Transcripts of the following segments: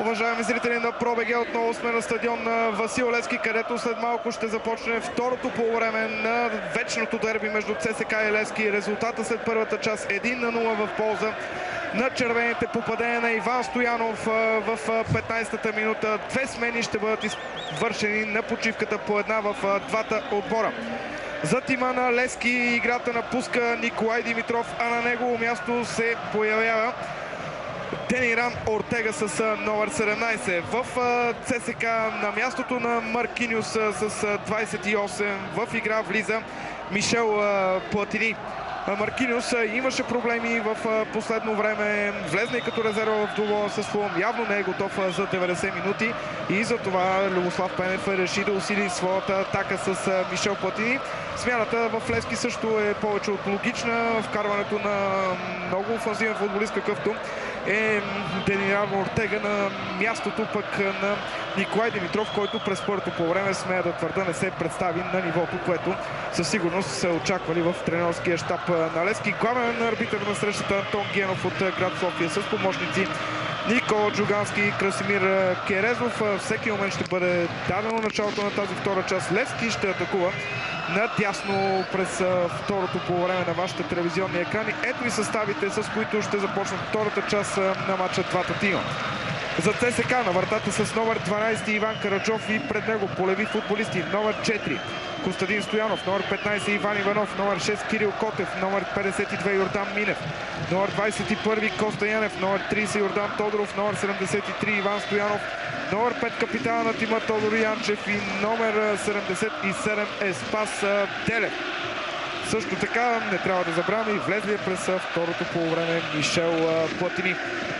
Уважаеми зрители на ProBG, отново сме на стадион Васил Левски, където след малко ще започне второто полувреме на вечното дерби между ЦСКА и Левски. Резултата след първата част 1-0 в полза на червените. Попадение на Иван Стоянов в 15-та минута. Две смени ще бъдат извършени на почивката по една в двата отбора. За тима на Левски играта напуска Николай Димитров, а на негово място се появява Дениран Ортега с номер 17. В ЦСКА на мястото на Маркиниус с 28 в игра влиза Мишел Платини. Маркиниус имаше проблеми в последно време, влезна и като резерва в двубоя с Фулъм, явно не е готов за 90 минути и затова Любослав Пенев реши да усили своята атака с Мишел Платини. Смяната в Левски също е повече от логична, вкарването на много офанзивен футболист, какъвто е Дениран Ортега на мястото пък на Николай Димитров, който през първото по време, смея да твърда, не се представи на нивото, което със сигурност се очаквали в тренерския щаб на Левски. Главен арбитър на срещата Антон Генов от град София с помощници Никола Джугански и Красимир Керезов. Всеки момент ще бъде дадено началото на тази втора част. Левски ще атакува надясно през второто по време на вашите телевизионни екрани. Ето и съставите, с които ще започнат втората част на матча двата тима. За ЦСКА на вратата с номер 12 Иван Караджов и пред него полеви футболисти. Номер 4 Костадин Стоянов, номер 15 Иван Иванов, номер 6 Кирил Котев, номер 52 Йордан Минев, номер 21 Коста Янев, номер 30 Йордан Тодоров, номер 73 Иван Стоянов, номер 5 капитана на тима Тодор Янчев и номер 77 е Спас Телев. Също така не трябва да забравяме и влезли през второто полувреме Мишел Платини.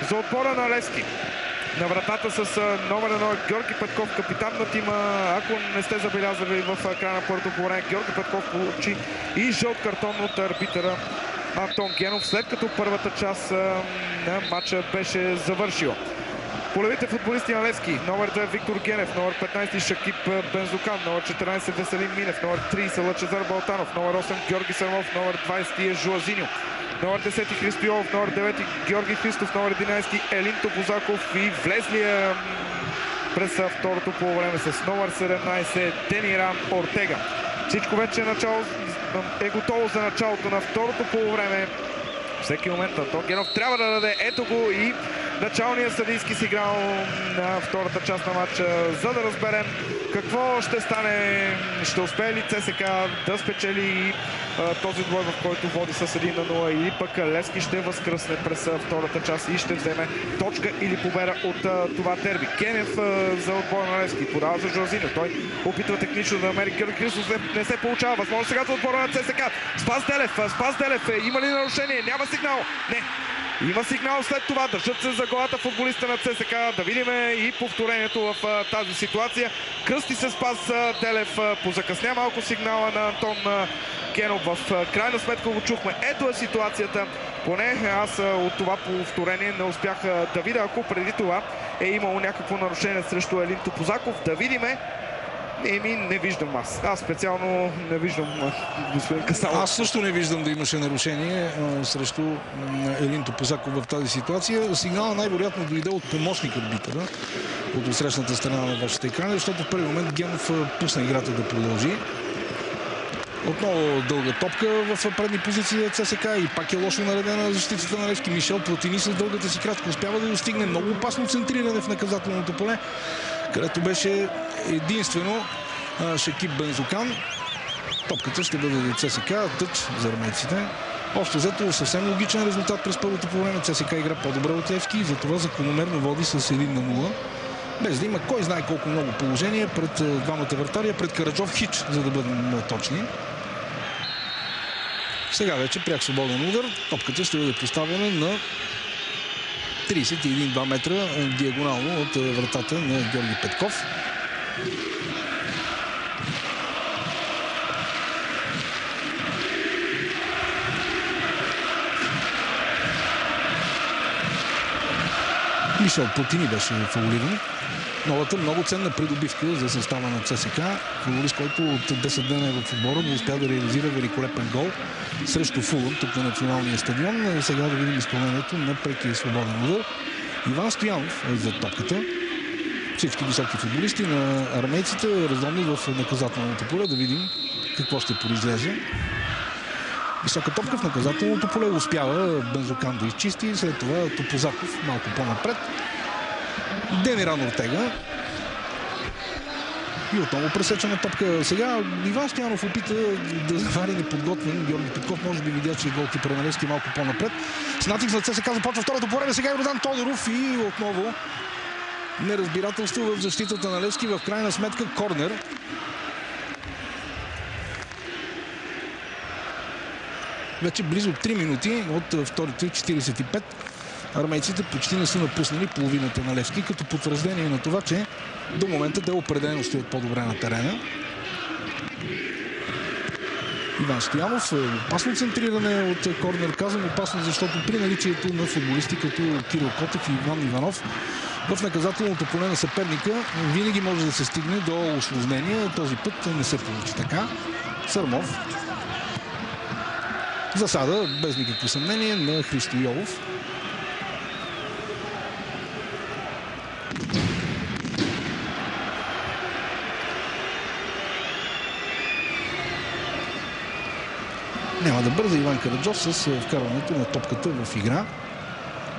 За отбора на Левски на вратата с номер 1 Георги Петков, капитан на тима. Ако не сте забелязали в края на първото полувреме, Георги Петков получи и жълт картон от арбитъра Антон Генов, след като първата част на матча беше завършила. Полевите футболисти на Левски: номер 2 Виктор Генев, номер 15 Шакип Бензукан, номер 14 Веселин Минев, номер 30 Лъчезар Балтанов, номер 8 Георги Сърмов, номер 20 е Жуазиньо, номер 10 Христо Йолов, номер 9 Георги Христов, номер 11 Елин Топозаков и влезлия през второто полувреме с номер 17 Дениран Ортега. Всичко вече е готово за началото на второто полувреме. Всеки момент Антон Генов трябва да даде ето го и началният съдийски сигнал на втората част на матча, за да разберем какво ще стане. Ще успее ли ЦСКА да спечели този двой, в който води с 1-0, или пък Левски ще възкръсне през втората част и ще вземе точка или победа от това дерби. Кенев за отбора на Левски подава за Жозиньо. Той опитва технично да намери Георги Христов, не се получава. Възможно сега за отбора на ЦСКА. Спас Делев. Има ли нарушение? Няма сигнал. Не. Има сигнал след това. Държат се за главата футболиста на ЦСКА. Да видим и повторението в тази ситуация. Кръсти се Спас Делев. Позакъсня малко сигнала на Антон Генов. В крайна сметка го чухме. Ето е ситуацията. Поне аз от това повторение не успях да видя. Ако преди това е имало някакво нарушение срещу Елин Топозаков, да видиме. Не виждам аз. Аз специално не виждам господин Касалов. Аз също не виждам да имаше нарушение срещу Елин Топозаков в тази ситуация. Сигнала най-вероятно дойде от помощник арбитъра от отсрещната страна на вашите екрани, защото в първи момент Генов пусна играта да продължи. Отново дълга топка в предни позиции на ЦСКА и пак е лошо наредена защитата на Левски. Мишел Платини с дългата си крачка успява да достигне много опасно центриране в наказателното поле, където беше единствено Шакип Бензукан. Топката ще бъде за ЦСКА, тъч за армейците. Общо взето съвсем логичен резултат през първото по време. ЦСКА игра по-добре от Левски и затова закономерно води с 1-0. Без да има кой знае колко много положение пред двамата вратари, пред Караджов хич, за да бъдем точни. Сега вече пряк свободен удар. Топката ще бъде поставена на 31-2 метра диагонално от вратата на Георги Петков. Мишел Платини беше фаулиран. Новата много ценна придобивка за състава на ЦСКА. Футболист, който от 10 дена е в отбора, но успя да реализира великолепен гол срещу Фулъм тук на националния стадион. Сега да видим изпълнението на прекия свободен удар. Иван Стоянов е за топката. Всички високи футболисти на армейците разломни в наказателното поле. Да видим какво ще произлезе. Висока топка в наказателното поле. Успява Бензокан да изчисти. След това Топозаков малко по-напред. Демиран Ортега. И отново пресечена топка. Сега Иван Стоянов опита да завари неподготвен. Георги Петков може би видя, че голкипър на Левски малко по-напред. С натиск на ЦСКА започва второто по време. Сега Йордан Тодоров и отново неразбирателство в защитата на Левски. В крайна сметка корнер. Вече близо 3 минути от вторите 45. Армейците почти не са напуснали половината на Левски, като потвърждение на това, че до момента те определено стоят по-добре на терена. Иван Стоянов, опасно центриране от корнер. Казвам опасно, защото при наличието на футболисти като Кирил Котев и Иван Иванов в наказателното поле на съперника винаги може да се стигне до усложнение. Този път не се получи така. Сърмов. Засада, без никакво съмнение, на Христо Йолов. Няма да бърза Иван Караджов с вкарването на топката в игра.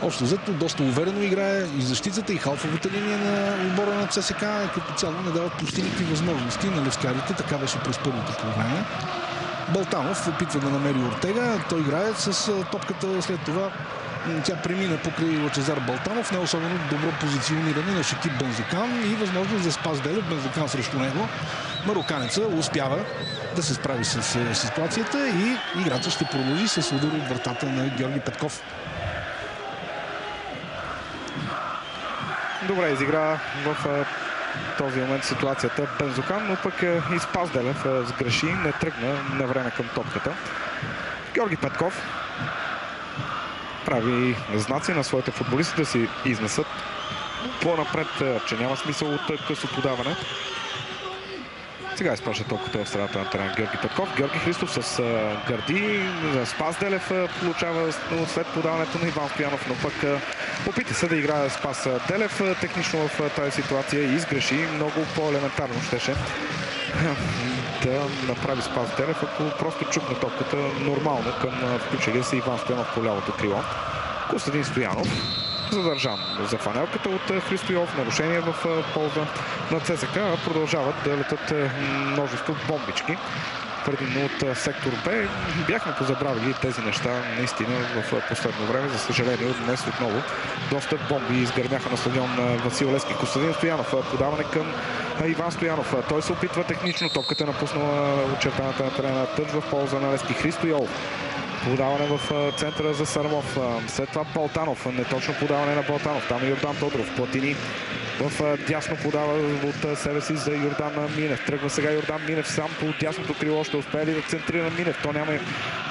Общо взето доста уверено играе и защитата, и халфовата линия на отбора на ЦСКА. Като цяло не дават почти никакви възможности на левскарите. Така беше през първото полувреме. Балтанов опитва да намери Ортега. Той играе с топката. След това тя премина покрай Лъчезар Балтанов. Не особено добро позициониране на Шакиб Бензокан и възможност за Спас Делев. Бензокан срещу него. Мароканеца успява да се справи с ситуацията и играта ще продължи с удар от вратата на Георги Петков. Добре изигра в този момент ситуацията Бензокан, но пък и Спас Делев сгреши, не тръгна на време към топката. Георги Петков прави знаци на своите футболисти да си изнесат по-напред, че няма смисъл от късо подаване. Сега изпраща топката в страната на терена Георги Петков. Георги Христов с гърди. Спас Делев получава след подаването на Иван Стоянов, но пък опита се да играе Спас Делев технично в тази ситуация и изгреши. Много по-елементарно щеше да направи Спас Делев, ако просто чукна топката нормално към включилия се Иван Стоянов по лявото крило. Костадин Стоянов задържан за фанелката от Христо Йолов. Нарушение в полза на ЦСКА. Продължават да летат множество бомбички. Предимно от сектор Б. Бяхме позабравили тези неща наистина в последно време. За съжаление, днес отново доста бомби изгърмяха на стадион Васил Левски. Костадин Стоянов. Подаване към Иван Стоянов. Той се опитва технично. Топката напуснала очертаната на терена. Тъч в полза на Левски. Христо Йолов. Подаване в центъра за Сърмов. След това Балтанов. Неточно подаване на Балтанов. Там е Йордан Тодоров. Платини в дясно подава от себе си за Йордан Минев. Тръгва сега Йордан Минев сам по дясното крило. Ще успее ли да центрира Минев? То няма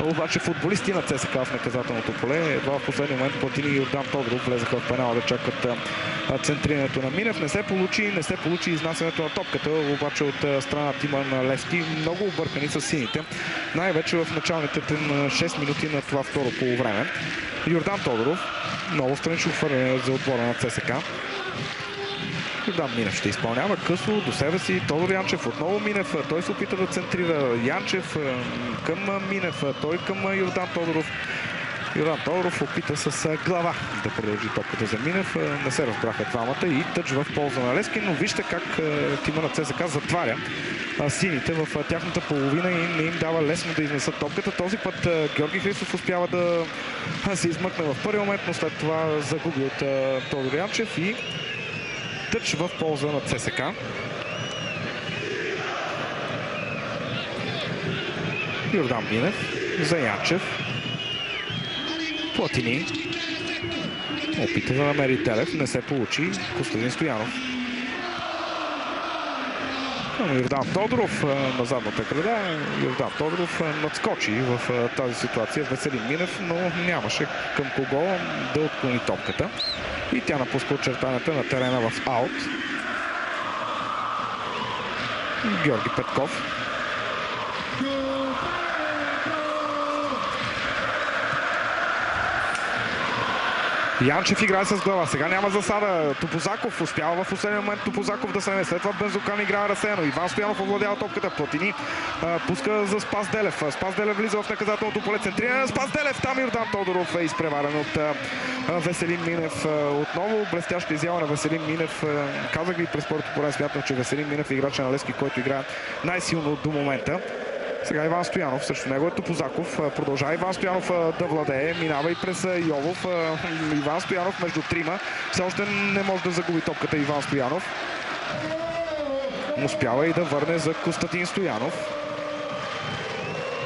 обаче футболисти на ЦСКА в наказателното поле. Едва в последния момент Платини и Йордан Тодоров влезаха в пенала да чакат центрирането на Минев. Не се получи изнасянето на топката, обаче от страна тима на Левски. Много объркани са сините. Най-вече в началните 6 минути на това второ полувреме. Йордан Тодоров. Много странично хвърляне за отбора на ЦСКА. Йордан Минев ще изпълнява късо до себе си. Тодор Янчев отново Минев. Той се опита да центрира Янчев към Минев. Той към Йордан Тодоров. Йордан Тодоров опита с глава да продължи топката за Минев. Не се разбраха двамата и тъч в полза на Левски, но вижте как тима на ЦСКА затваря сините в тяхната половина и не им дава лесно да изнесат топката. Този път Георги Христов успява да се измъкне в първи момент, но след това загуби от Тодор Янчев и тъч в полза на ЦСКА. Йордан Минев за Янчев. Платини. Опита да намери Делев. Не се получи. Костадин Стоянов. Йордан Тодоров на задната града. Йордан Тодоров надскочи в тази ситуация Веселин Минев, но нямаше към кого да отклони топката. И тя напуска очертанията на терена в аут. Георги Петков. Янчев играе с глава. Сега няма засада. Топозаков успява в последния момент Топозаков да се не. След това Бензукан играе разсеяно. Иван Стоянов овладява топката. Платини пуска за Спас Делев. Спас Делев влиза в наказателното поле. Центриране. Спас Делев. Там Йордан Тодоров е изпреварен от Веселин Минев. Отново блестяща изява на Веселин Минев. Казах ви през първото поле, смятам, че Веселин Минев е играч на Левски, който играе най-силно до момента. Сега Иван Стоянов, също него е Топозаков. Продължава Иван Стоянов да владее. Минава и през Йолов. Иван Стоянов между трима. Все още не може да загуби топката Иван Стоянов. Успява и да върне за Костадин Стоянов.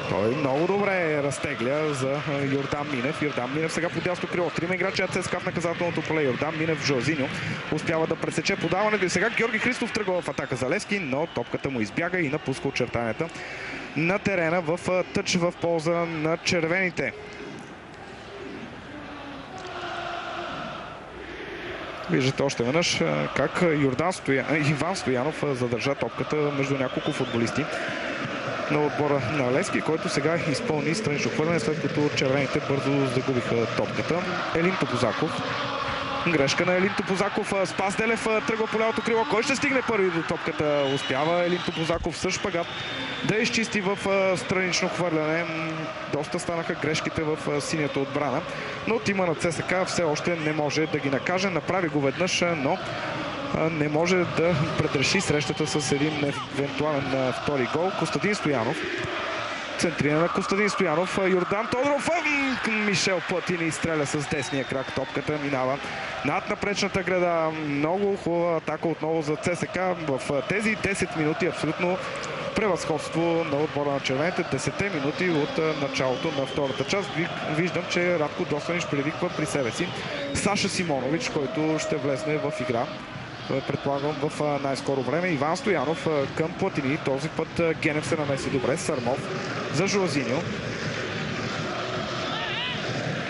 Той много добре разтегля за Йордан Минев. Йордан Минев сега по дясно крило. Трима играчи на ЦСКА в наказателното поле. Йордан Минев, Жоазиньо успява да пресече подаването. И сега Георги Христов тръгва в атака за Левски, но топката му избяга и напуска очертанията на терена в тъч в полза на червените. Виждате още веднъж как Иван Стоянов задържа топката между няколко футболисти на отбора на Левски, който сега изпълни странично хвърляне, след като червените бързо загубиха топката. Елин Топозаков. Грешка на Елин Топозаков. Спас Делев тръгва по лявото крило. Кой ще стигне първи до топката? Успява Елин Топозаков със шпагат да изчисти в странично хвърляне. Доста станаха грешките в синята отбрана, но тима на ЦСКА все още не може да ги накаже. Направи го веднъж, но не може да предреши срещата с един евентуален втори гол. Костадин Стоянов. Центриране на Костадин Стоянов. Йордан Тодоров. Мишел Платини изстреля с десния крак. Топката минава над напречната града. Много хубава атака отново за ЦСКА. В тези 10 минути абсолютно превъзходство на отбора на червените. 10 минути от началото на втората част. Виждам, че Радко Достанич предвиква при себе си Саша Симонович, който ще влезне в игра. Предполагам в най-скоро време. Иван Стоянов към Платини. Този път Генев се намеси добре. Сърмов за Жоазиньо.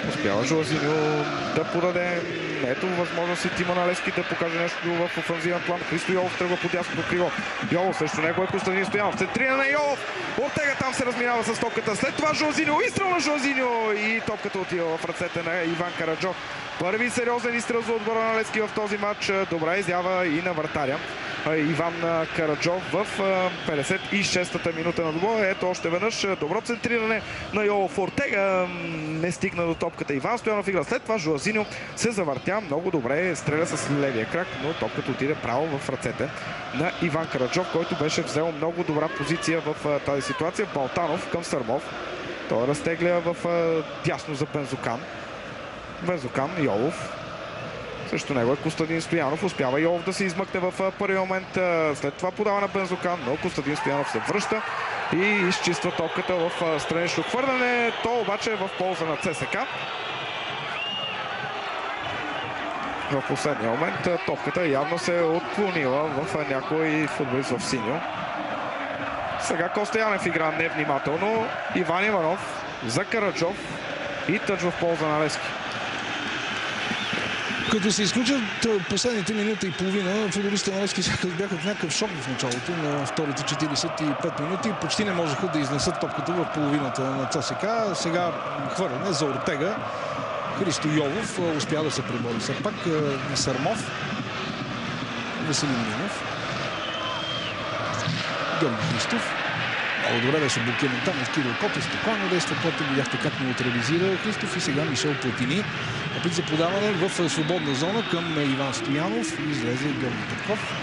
Успява Жоазиньо да подаде. Ето възможност и тима на Левски да покаже нещо в офанзивен план. Христо Йолов тръгва по дясното крило. Йолов срещу него е Костадин Стоянов. Центриране на Йолов. Ортега там се разминава с топката. След това Жоазиньо. Изстрел на Жоазиньо. И топката отива в ръцете на Иван Караджов. Първи сериозен изстрел за отбора на Левски в този матч. Добра изява и на вратаря Иван Караджов в 56-та минута на двобоя. Ето още веднъж добро центриране на Йолов. Ортега не стигна до топката. Иван Стоянов игра. След това Жоазиньо се завъртя много добре. Стреля с левия крак, но топката отиде право в ръцете на Иван Караджов, който беше взел много добра позиция в тази ситуация. Балтанов към Сърмов. Той разтегля в дясно за Бензукан. Бензукан, Йолов. Срещу него е Костадин Стоянов. Успява Йолов да се измъкне в първия момент. След това подава на Бензукан, но Костадин Стоянов се връща и изчиства топката в странично хвърляне. То обаче е в полза на ЦСКА. В последния момент топката явно се е отклонила в някой футболист в синьо. Сега Коста Янев игра невнимателно. Иван Иванов за Караджов и тъч в полза на Левски. Като се изключат последните минута и половина, футболистите на Левски бяха в някакъв шок в началото на вторите 45 минути. Почти не можеха да изнесат топката в половината на ЦСКА. Сега хвърляне за Ортега. Христо Йолов успя да се прибори. Все пак Сърмов, Веселин Минев, Георги Христов. Много добре беше блокиран там от Кирил Котов. Спокойно действа, който видяхте как неутрализира Христов и сега Мишел Платини. Опит за подаване в свободна зона към Иван Стоянов. Излезе Георги Петков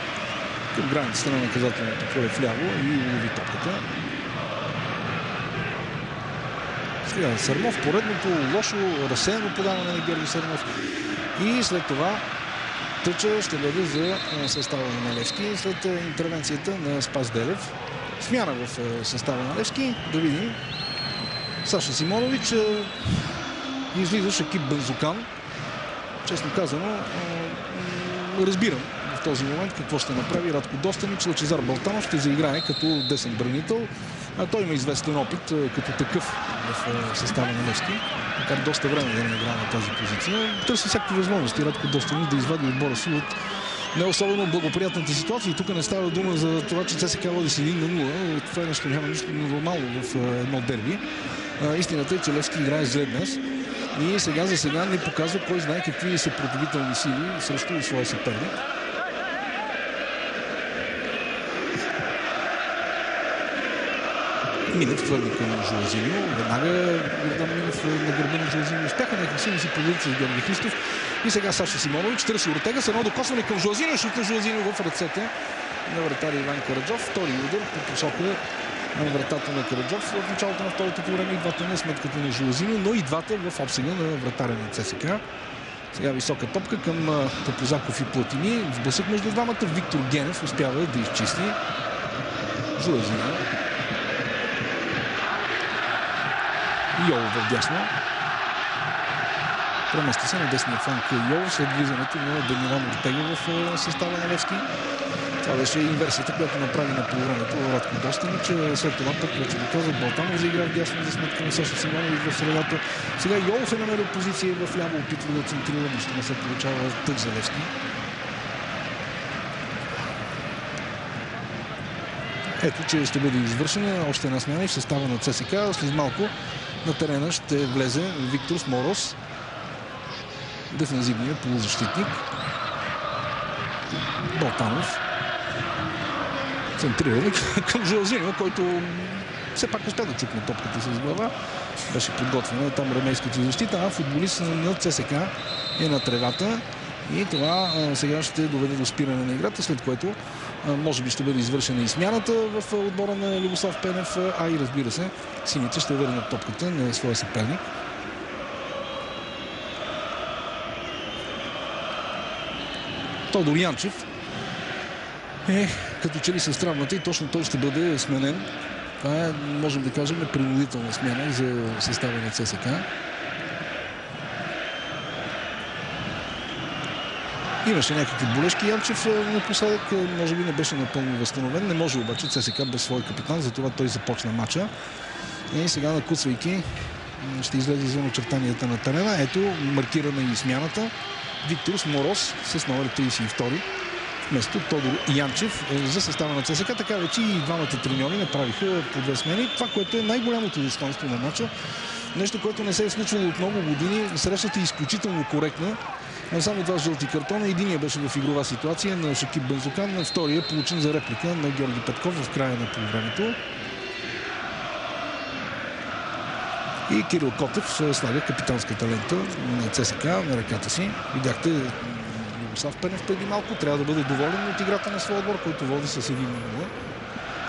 към границата на наказателното поле вляво и улови топката. Сега Сърмов, поредното лошо разсеяно подаване на Георги Сърмов. И след това тъча ще бъде за състава на Левски след интервенцията на Спас Делев. Смяна в състава на Левски. Да видим. Саша Симонович излиза Шакиб Бензукан. Честно казано, разбирам в този момент какво ще направи Радко Достанич. Лъчезар Балтанов ще заиграе като десен бранител. Той има известен опит като такъв в състава на Левски. Макар доста време да не играе на тази позиция. Търси всякакви възможности Радко Достанич да извади отбора си от не особено благоприятната ситуация. И тук не става дума за това, че ЦСКА води с 1-0. Това е нещо, няма нищо нормално в едно дерби. Истината е, че Левски играе зле днес. И сега не показва кой знае какви съпротивителни сили срещу своя съперник. Минев твърди към Жуазиньо. Веднага Йордан Минев на гърба на Жуазиньо. Успяха някакси да си подадат с Георги Христов. И сега Саша Симонович търси Ортега с едно докосване към Жуазиньо. Шут на Жуазиньо в ръцете на вратаря Иван Караджов. Втори удар по посока на вратата на Караджов в началото на второто по време. И двата на сметката на Жуазиньо, но и двата в обсега на вратаря на ЦСКА. Сега висока топка към Топозаков и Платини. Сблъсък между двамата. Виктор Генев успява да изчисти Жуазиньо. Йолов в дясно. Премести се на десния фланг Йолов след влизането на Данилан Ортега в състава на Левски. Това беше инверсията, която направи на полувремето Радко Достенич. След това пък вече доказа Балтанов заигра в дясно за сметка на Саша Симонович в средата. Сега Йолов е намерил позиция в ляво, опитва да центрира, но ще не се получава тък за Левски. Ето, че ще бъде извършена още една смяна и в състава на ЦСКА. След малко на терена ще влезе Виктор Сморос, дефензивният полузащитник. Балтанов центриране към Жуазиньо, който все пак успя да чукне топката с глава. Беше подготвена там ремейската защита, а футболист на ЦСКА е на тревата. И това сега ще доведе до спиране на играта, след което може би ще бъде извършена и смяната в отбора на Любослав Пенев, а и разбира се, сините ще върнат топката на своя съперник. Тодор Янчев е като че ли с травмата и точно той ще бъде сменен. Това е, можем да кажем, принудителна смяна за състава на ЦСКА. Имаше някакви болешки Янчев напоследък, може би не беше напълно възстановен. Не може обаче ЦСКА без свой капитан, затова той започна матча. И сега накуцвайки ще излезе извън очертанията на терена. Ето, маркирана и смяната. Виктор Сморос с номер 32 вместо Тодор Янчев за състава на ЦСКА. Така вече и двамата треньори направиха по две смени. Това, което е най-голямото достоинство на матча, нещо, което не се е случвало от много години. Срещата е изключително коректна. Само два жълти картона. Единия беше в игрова ситуация на Шакиб Бензокан, на втория е получен за реплика на Георги Петков в края на полувремето. И Кирил Котев слага капитанската лента на ЦСКА на ръката си. Видяхте Любослав Пенев преди малко. Трябва да бъде доволен от играта на своя отбор, който води с 1-0.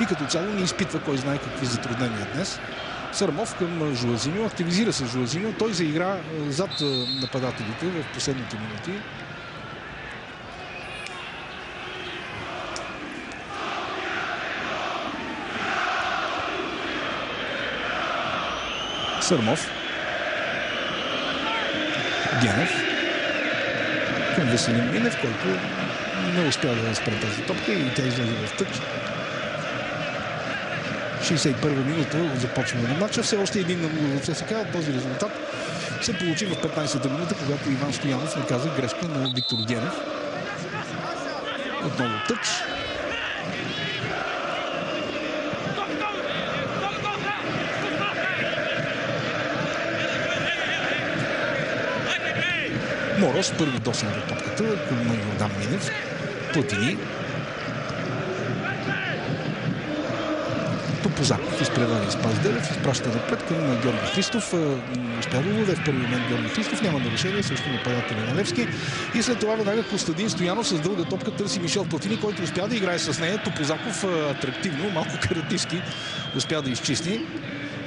И като цяло не изпитва кой знае какви затруднения днес. Сърмов към Жуазиньо. Активизира се Жуазиньо. Той заигра зад нападателите в последните минути. Сърмов. Генев. Към Веселин Минев, който не успя да спре тази топка и тя излезе в тъч. 61-а минута от започване на матча. Все още 1-0 за ЦСКА. Този резултат се получи в 15-та минута, когато Иван Стоянов наказа грешка на Виктор Генев. Отново тъч. Мороз първи досна до топката към Йордан Минев. Платини. Топозаков изпревари Спас Делев, изпраща напред към Георги Христов. Успя да уведе в първи момент Георги Христов. Няма нарушение срещу нападателя на Левски. И след това веднага Костадин Стоянов с дълга топка търси Мишел Платини, който успя да играе с нея. Топозаков атрактивно, малко каратистки успя да изчисти.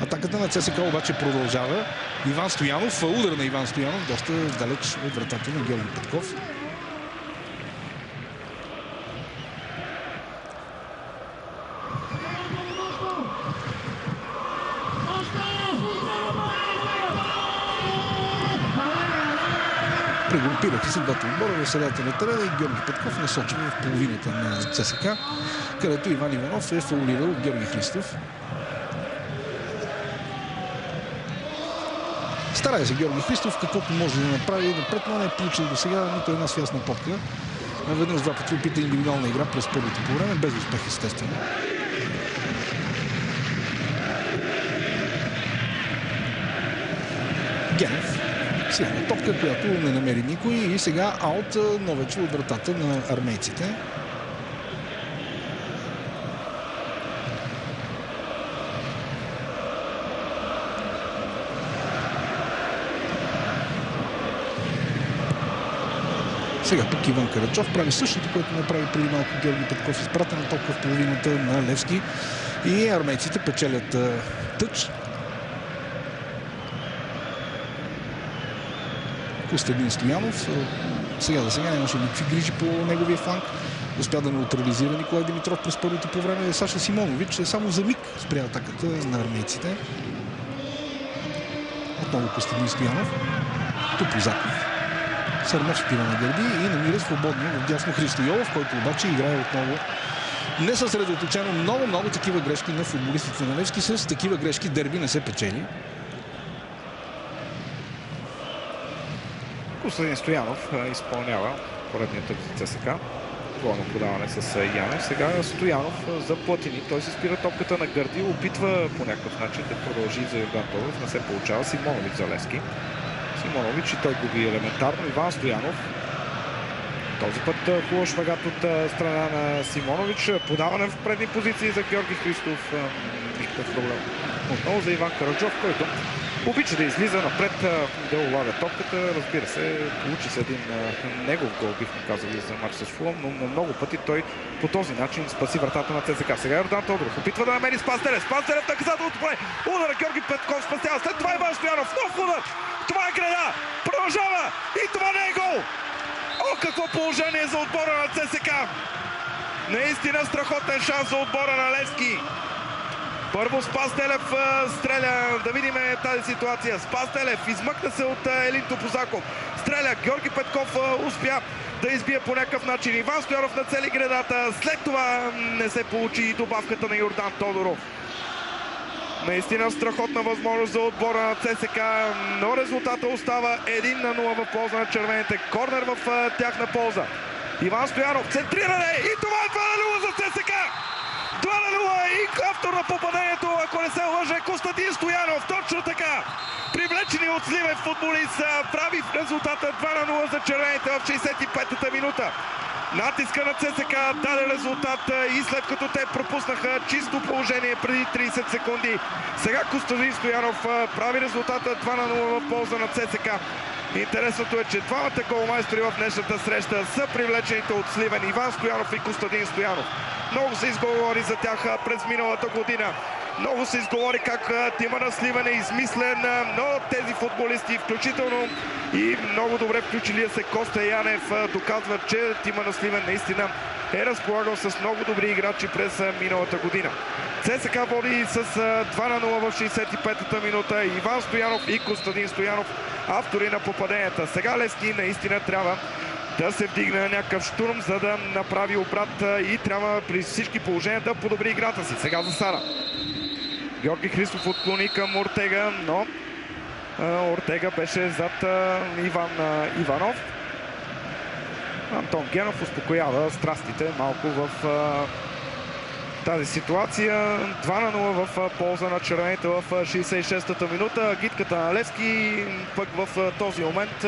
Атаката на ЦСКА обаче продължава. Иван Стоянов, удар на Иван Стоянов, доста далеч от вратата на Георги Петков. Прегрупираха се двата отбора в средата на терена и Георги Петков насочва в половината на ЦСКА, където Иван Иванов е фаулирал Георги Христов. Старае се Георги Христов, каквото може да направи напред, но не е получил до сега нито една свясна попка. Веднъж два пъти опита индивидуална игра през първото по време, без успех естествено. Генев. Силна топка, която не намери никой и сега аут, но вече от вратата на армейците. Сега пък Иван Караджов прави същото, което направи преди малко Георги Петков. Изпратена топка в половината на Левски и армейците печелят тъч. Костадин Стоянов сега нямаше никакви грижи по неговия фланг. Успя да неутрализира Николай Димитров през първото по време. Саша Симонович само за миг спря атаката на армейците. Отново Костадин Стоянов. Топозаков. Сърмов спира на гърди и намира свободно в дясно Христо Йолов, който обаче играе отново несъсредоточено. Много такива грешки на футболистите на Левски. С такива грешки дерби не се печели. Костадин Стоянов изпълнява поредният за ЦСК. Двойно подаване с Янев. Сега Стоянов за Платини. Той се спира топката на гърди. Опитва по някакъв начин да продължи за Йордан Тодоров. Не се получава. Симонович за Левски. Симонович и той губи елементарно. Иван Стоянов. Този път хубав шпагат от страна на Симонович. Подаване в предни позиции за Георги Христов. Никакъв проблем. Отново за Иван Караджов, който обича да излиза напред, да улага топката. Разбира се, получи се един негов гол, бихме казали, за матч с Фулъм, но много пъти той по този начин спаси вратата на ЦСКА. Сега Йордан Тодоров опитва да намери Спас-Телев. Спас-Телев наказателното поле. Удара Георги Петков спасява. След това Иван Стоянов. Нов удар. Това е града. Продължава. И това не е гол. О, какво положение за отбора на ЦСКА. Наистина страхотен шанс за отбора на Левски. Първо Спас-Телев стреля. Да видим тази ситуация. Спас-Телев измъкна се от Елин Топозаков. Стреля. Георги Петков успя да избие по някакъв начин. Иван Стоянов нацели гредата. След това не се получи и добавката на Йордан Тодоров. Наистина страхотна възможност за отбора на ЦСКА, но резултата остава 1-0 в полза на червените. Корнер в тяхна полза. Иван Стоянов центриране и това е 2-0 за ЦСКА! 2-0 и автор на попадението, ако не се лъже, Костадин Стоянов. Точно така. Привлечени от Сливен футболист прави резултата 2-0 за червените в 65-та минута. Натиска на ЦСКА даде резултат и след като те пропуснаха чисто положение преди 30 секунди. Сега Костадин Стоянов прави резултата 2-0 в полза на ЦСКА. Интересното е, че двамата голмайстори в днешната среща са привлечените от Сливен Иван Стоянов и Костадин Стоянов. Много се изговори за тях през миналата година. Много се изговори как тима на Сливен е измислен, но тези футболисти, включително и много добре включилия се Коста Янев, доказват, че тима на Сливен наистина е разполагал с много добри играчи през миналата година. ЦСКА води с 2-0 в 65-та минута. Иван Стоянов и Костадин Стоянов, автори на попаденията. Сега Левски наистина трябва да се вдигне някакъв штурм, за да направи обрат и трябва при всички положения да подобри играта си. Сега за Сара. Георги Христов отклони към Ортега, но Ортега беше зад Иван Иванов. Антон Генов успокоява страстите малко в тази ситуация. 2-0 в полза на червените в 66-та минута. Гитката на Левски пък в този момент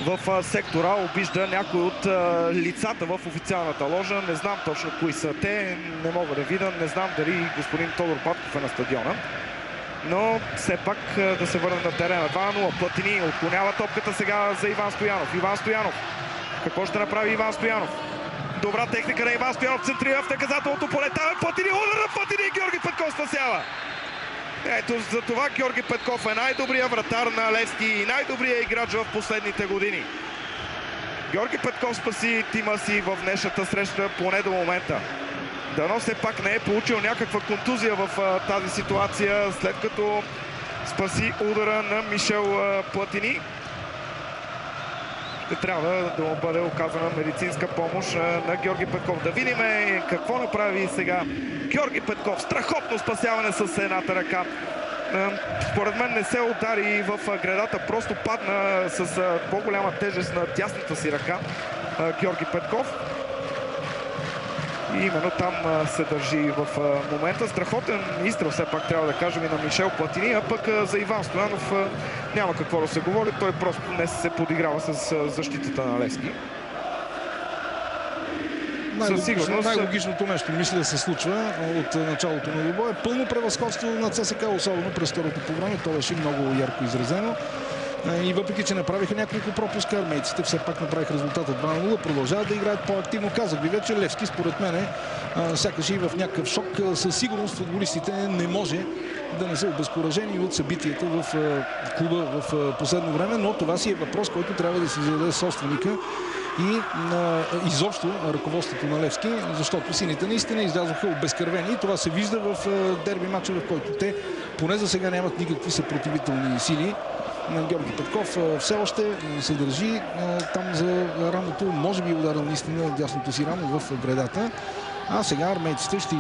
в сектора обижда някой от лицата в официалната ложа. Не знам точно кои са те, не мога да видя. Не знам дали господин Тодор Батков е на стадиона. Но все пак да се върне на терена. 2-0. Платини отклонява топката сега за Иван Стоянов. Иван Стоянов. Какво ще направи Иван Стоянов? Добра техника на Иван Стоянов. Центрира в наказателното поле. Там е Платини. Удар на Платини. Георги Петков спасява. Ето за това Георги Петков е най-добрият вратар на Левски и най-добрият играч в последните години. Георги Петков спаси тима си в днешната среща поне до момента. Дано все пак не е получил някаква контузия в тази ситуация, след като спаси удара на Мишел Платини. Ще трябва да му бъде оказана медицинска помощ на Георги Петков. Да видим какво направи сега Георги Петков. Страхотно спасяване с едната ръка. Според мен не се удари в гредата, просто падна с по-голяма тежест на дясната си ръка Георги Петков. И именно там се държи в момента. Страхотен изстрел, все пак трябва да кажем, и на Мишел Платини, а пък за Иван Стоянов няма какво да се говори. Той просто не се подиграва с защитата на Левски. Най-логичното нещо, мисля, да се случва от началото на двубоя. Пълно превъзходство на ЦСКА, особено през второто по време. То беше много ярко изразено. И въпреки, че направиха няколко пропуска, армейците все пак направиха резултата 2-0. Продължават да играят по-активно. Казах ви вече, Левски, според мен, сякаш и в някакъв шок. Със сигурност футболистите не може да не са обезкуражени от събитията в клуба в последно време, но това си е въпрос, който трябва да си зададе собственика и изобщо ръководството на Левски, защото сините наистина излязоха обезкървени. Това се вижда в дерби матча, в който те поне за сега нямат никакви съпротивителни сили. Георги Петков все още се държи там за рамото, може би ударил наистина дясното си рамо в гредата, а сега армейците ще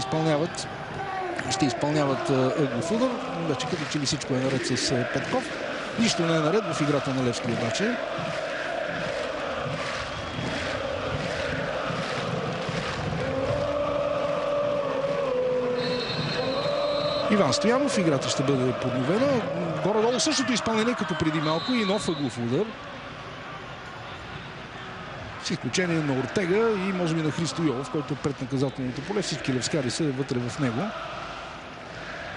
изпълняват ъглов удар. Вече като че ли всичко е наред с Петков. Нищо не е наред в играта на Левски обаче. Иван Стоянов, играта ще бъде подновена. Горе-долу същото изпълнение като преди малко и нов ъглов удар. С изключение на Ортега и може би на Христо Йолов, който е пред наказателното поле. Всички левскари са вътре в него.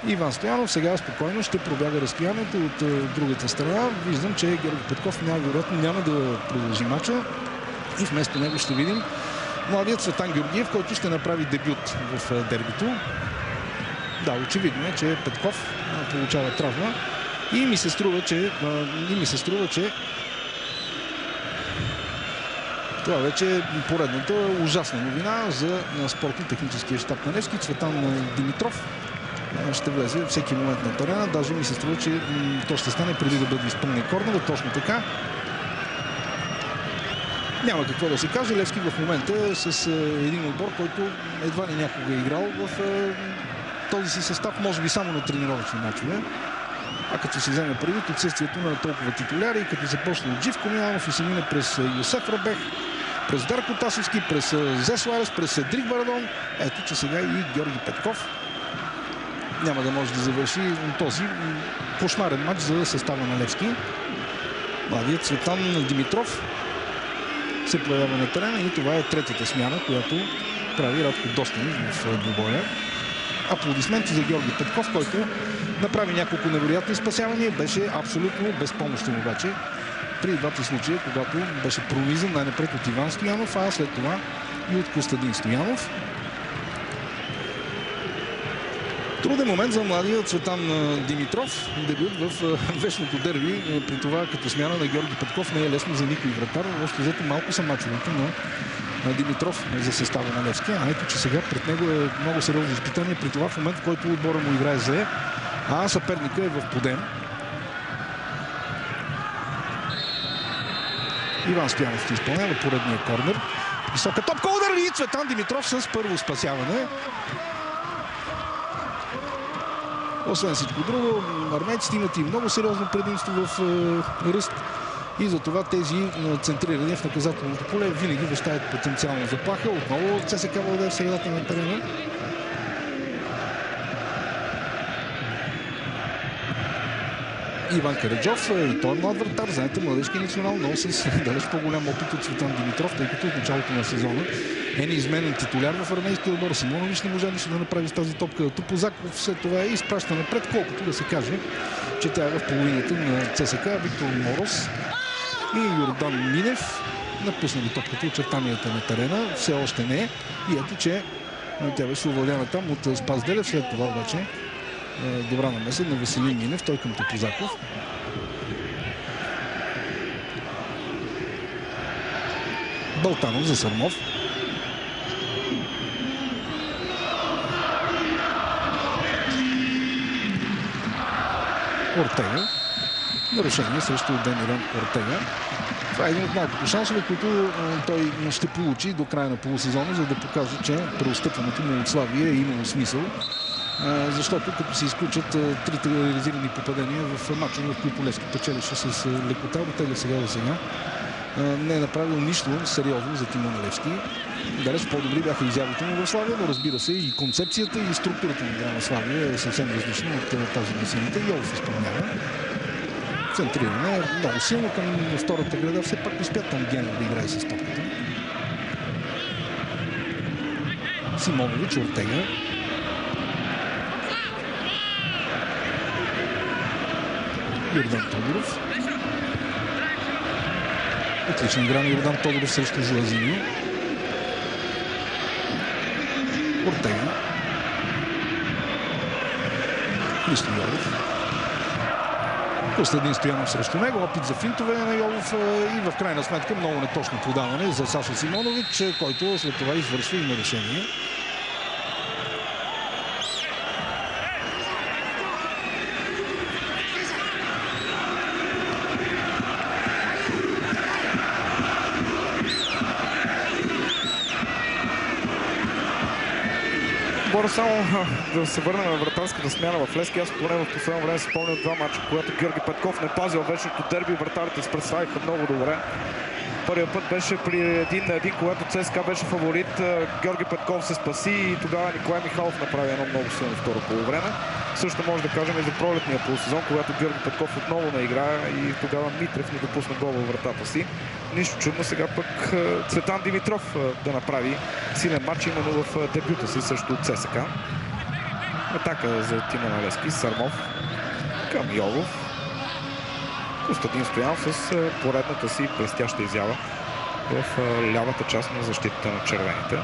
Иван Стоянов сега спокойно ще пробяга разстоянието от другата страна. Виждам, че Георги Петков най-вероятно няма да продължи мача. И вместо него ще видим младият Цветан Георгиев, който ще направи дебют в дербито. Да, очевидно е, че Петков получава травма и ми се струва, че това вече е поредната ужасна новина за спортно-техническия щаб на Левски. Цветан Димитров ще влезе всеки момент на терена. Даже ми се струва, че то ще стане преди да бъде изпълнен корнера. Точно така. Няма какво да се каже. Левски в момента е с един отбор, който едва ли някога е играл в този си състав, може би само на тренировъчни мачове. А като се вземе предвид отсъствието на толкова титуляри, като започне от Живко Миланов и се мине през Йосеф Рабех, през Дарко Тасовски, през Зе Суарес, през Дрик Барадон, ето, че сега и Георги Петков няма да може да завърши този кошмарен матч за състава на Левски. Младият Цветан Димитров се появява на терена и това е третата смяна, която прави Радко Достенов в двубоя. Аплодисменти за Георги Петков, който направи няколко невероятни спасявания. Беше абсолютно безпомощен обаче при двата случая, когато беше пронизан най-напред от Иван Стоянов, а след това и от Костадин Стоянов. Труден момент за младия Цветан Димитров. Дебют в вечното дерби. При това като смяна на Георги Петков не е лесно за никой вратар. Още взето малко са мачовете на Димитров за състава на Левски. А ето, че сега пред него е много сериозно изпитание. При това в момент, в който отбора му играе зле, а съперника е в подем. Иван Стоянов ще изпълнява поредния корнер. Висока топка, удар и Цветан Димитров с първо спасяване. Освен всичко друго, армейците имат и много сериозно предимство в ръст и затова тези центрирания в наказателното поле винаги вещаят потенциална заплаха. Отново ЦСКА владее в средата на терена. Иван Караджов и той е млад вратар, знаете, младежки национал, но с далеч по-голям опит от Цветан Димитров, тъй като от началото на сезона е неизменен титуляр в армейския отбор. Симонович не можеше да направи с тази топка. Топозаков след това е изпраща напред, колкото да се каже, че тя е в половината на ЦСКА. Виктор Мороз и Йордан Минев напуснали топката, очертанията на терена. Все още не е. И ето, че тя беше овладяна там от Спас Делев. След това обаче добра намеса на Веселин Минев, той към Топозаков. Балтанов за Сърмов. Ортега. Нарушение срещу Демиран Ортега. Това е един от малкото шансове, които той ще получи до края на полусезона, за да покаже, че преотстъпването му от Славия е имало смисъл. Защото като се изключат трите реализирани попадения в матча, в които Левски печелише с лекота, Ортега сега не е направил нищо сериозно за Тимон Левски. Далеч по-добри бяха изявите му в Славия, но разбира се и концепцията и структурата на игра на Славия е съвсем различна от тази на сините. Йолов изпълнява. Центриране много силно към втората града. Все пак успят там Генов да играе с топката. Симонович, Ортега. Йордан Тодоров. Отлична игра на Йордан Тодоров срещу Жуазиньо. Ортега. Христо Йолов. Костадин Стоянов срещу него. Опит за финтове на Йолов и в крайна сметка много неточно подаване за Саша Симонович, който след това извършва и нарушение. Бора, само да се върнем на вратарската смяна в Левски. Аз поне в последно време се спомням два мача, когато Георги Петков не пазил вечното дерби. Вратарите се представиха много добре. Първият път беше при 1-1, когато ЦСКА беше фаворит. Георги Петков се спаси и тогава Николай Михайлов направи едно много силно второ полувреме. Също може да кажем и за пролетния полусезон, когато Георги Петков отново не играе и тогава Митрев не допусна гол във вратата си. Нищо чудно сега пък Цветан Димитров да направи силен матч именно в дебюта си срещу ЦСКА. Атака за Тимон Левски. Сармов към Йолов. Костадин Стоянов с поредната си блестяща изява в лявата част на защитата на червените.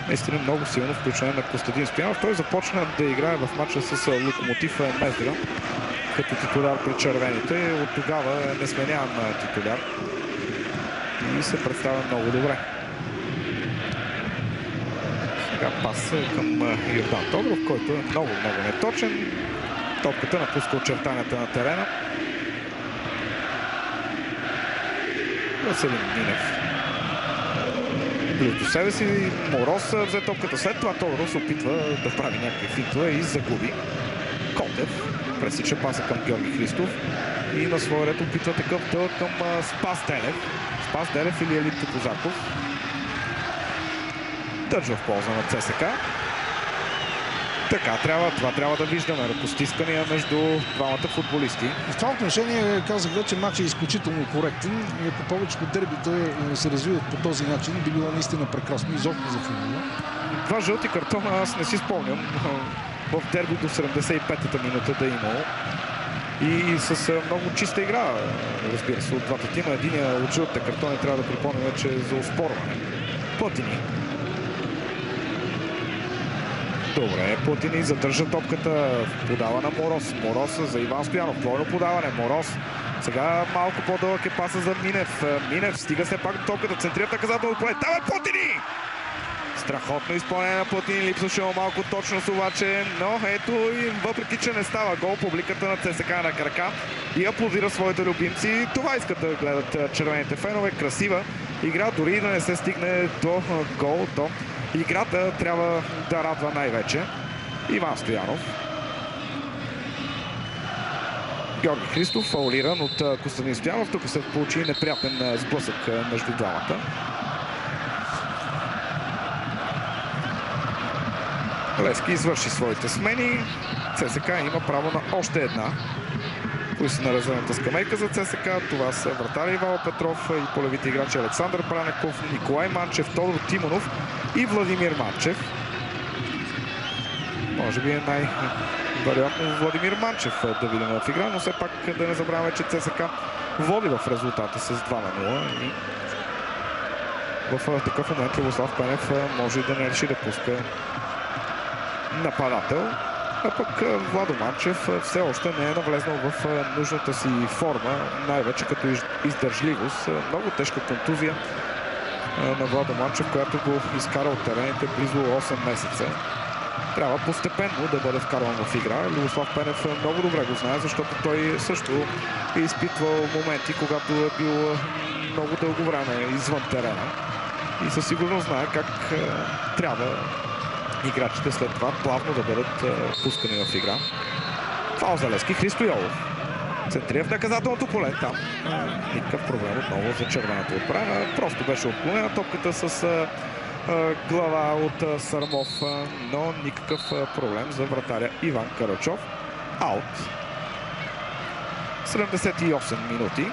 Наистина много силно включване на Костадин Стоянов. Той започна да играе в матча с Локомотив Мездра като титуляр при червените. От тогава е несменян титуляр и се представя много добре. Сега пас към Йордан Тодоров, който е много неточен. Топката напуска очертанията на терена. Василин Минев близо до себе си. Мороз взе топката. След това Тодоров се опитва да прави някакви финтове и загуби. Котев пресича паса към Георги Христов и на своя ред опитва такъв дълъг към Спас Делев. Спас Делев или Елит Козаков. Държа в полза на ЦСКА. Така, това трябва да виждаме ръкостискания между двамата футболисти. В това отношение казах вече, матчът е изключително коректен и ако повечето дербите се развиват по този начин, би било наистина прекрасно изобщо за футбола. Два жълти картона аз не си спомням в дерби до 75-та минута да е имало. И с много чиста игра, разбира се, от двата тима. Единия от жълтите картони трябва да припомня вече за оспорване. Платини. Добре, Платини задържа топката, подава на Мороз. Мороз за Иван Стоянов, двойно подаване, Мороз. Сега малко по-дълъг е паса за Минев. Минев стига се пак до топката, центрира наказателно поле. Там е Платини! Страхотно изпълнение на Платини, липсваше малко точност обаче, но ето и въпреки, че не става гол, публиката на ЦСКА на крака и аплодира своите любимци. Това искат да гледат червените фенове. Красива игра, дори и да не се стигне до гол, то играта трябва да радва най-вече. Иван Стоянов. Георги Христов, фаулиран от Костадин Стоянов. Тук се получи неприятен сблъсък между двамата. Левски извърши своите смени. ЦСКА има право на още една. Кои са на резервната скамейка за ЦСКА? Това са вратаря Ивайло Петров и полевите играчи Александър Бранеков, Николай Манчев, Тодор Тимонов и Владимир Манчев. Може би е най-вероятно Владимир Манчев да видим в игра, но все пак да не забравяме, че ЦСКА води в резултата с 2-0 и в такъв момент Любослав Пенев може и да не реши да пуска нападател. А пък Владо Манчев все още не е навлезнал в нужната си форма, най-вече като издържливост. Много тежка контузия на Владо Манчев, която го изкара от терените близо 8 месеца. Трябва постепенно да бъде вкарван в игра. Любослав Пенев много добре го знае, защото той също е изпитвал моменти, когато е бил много дълго време извън терена. И със сигурност знае как трябва играчите след това плавно да бъдат пускани в игра. Фаул за Левски. Христо Йолов. Центрира в наказателното поле. Там никакъв проблем отново за червената отбрана. Просто беше отклонена топката с глава от Сърмов, но никакъв проблем за вратаря Иван Караджов. Аут. 78 минути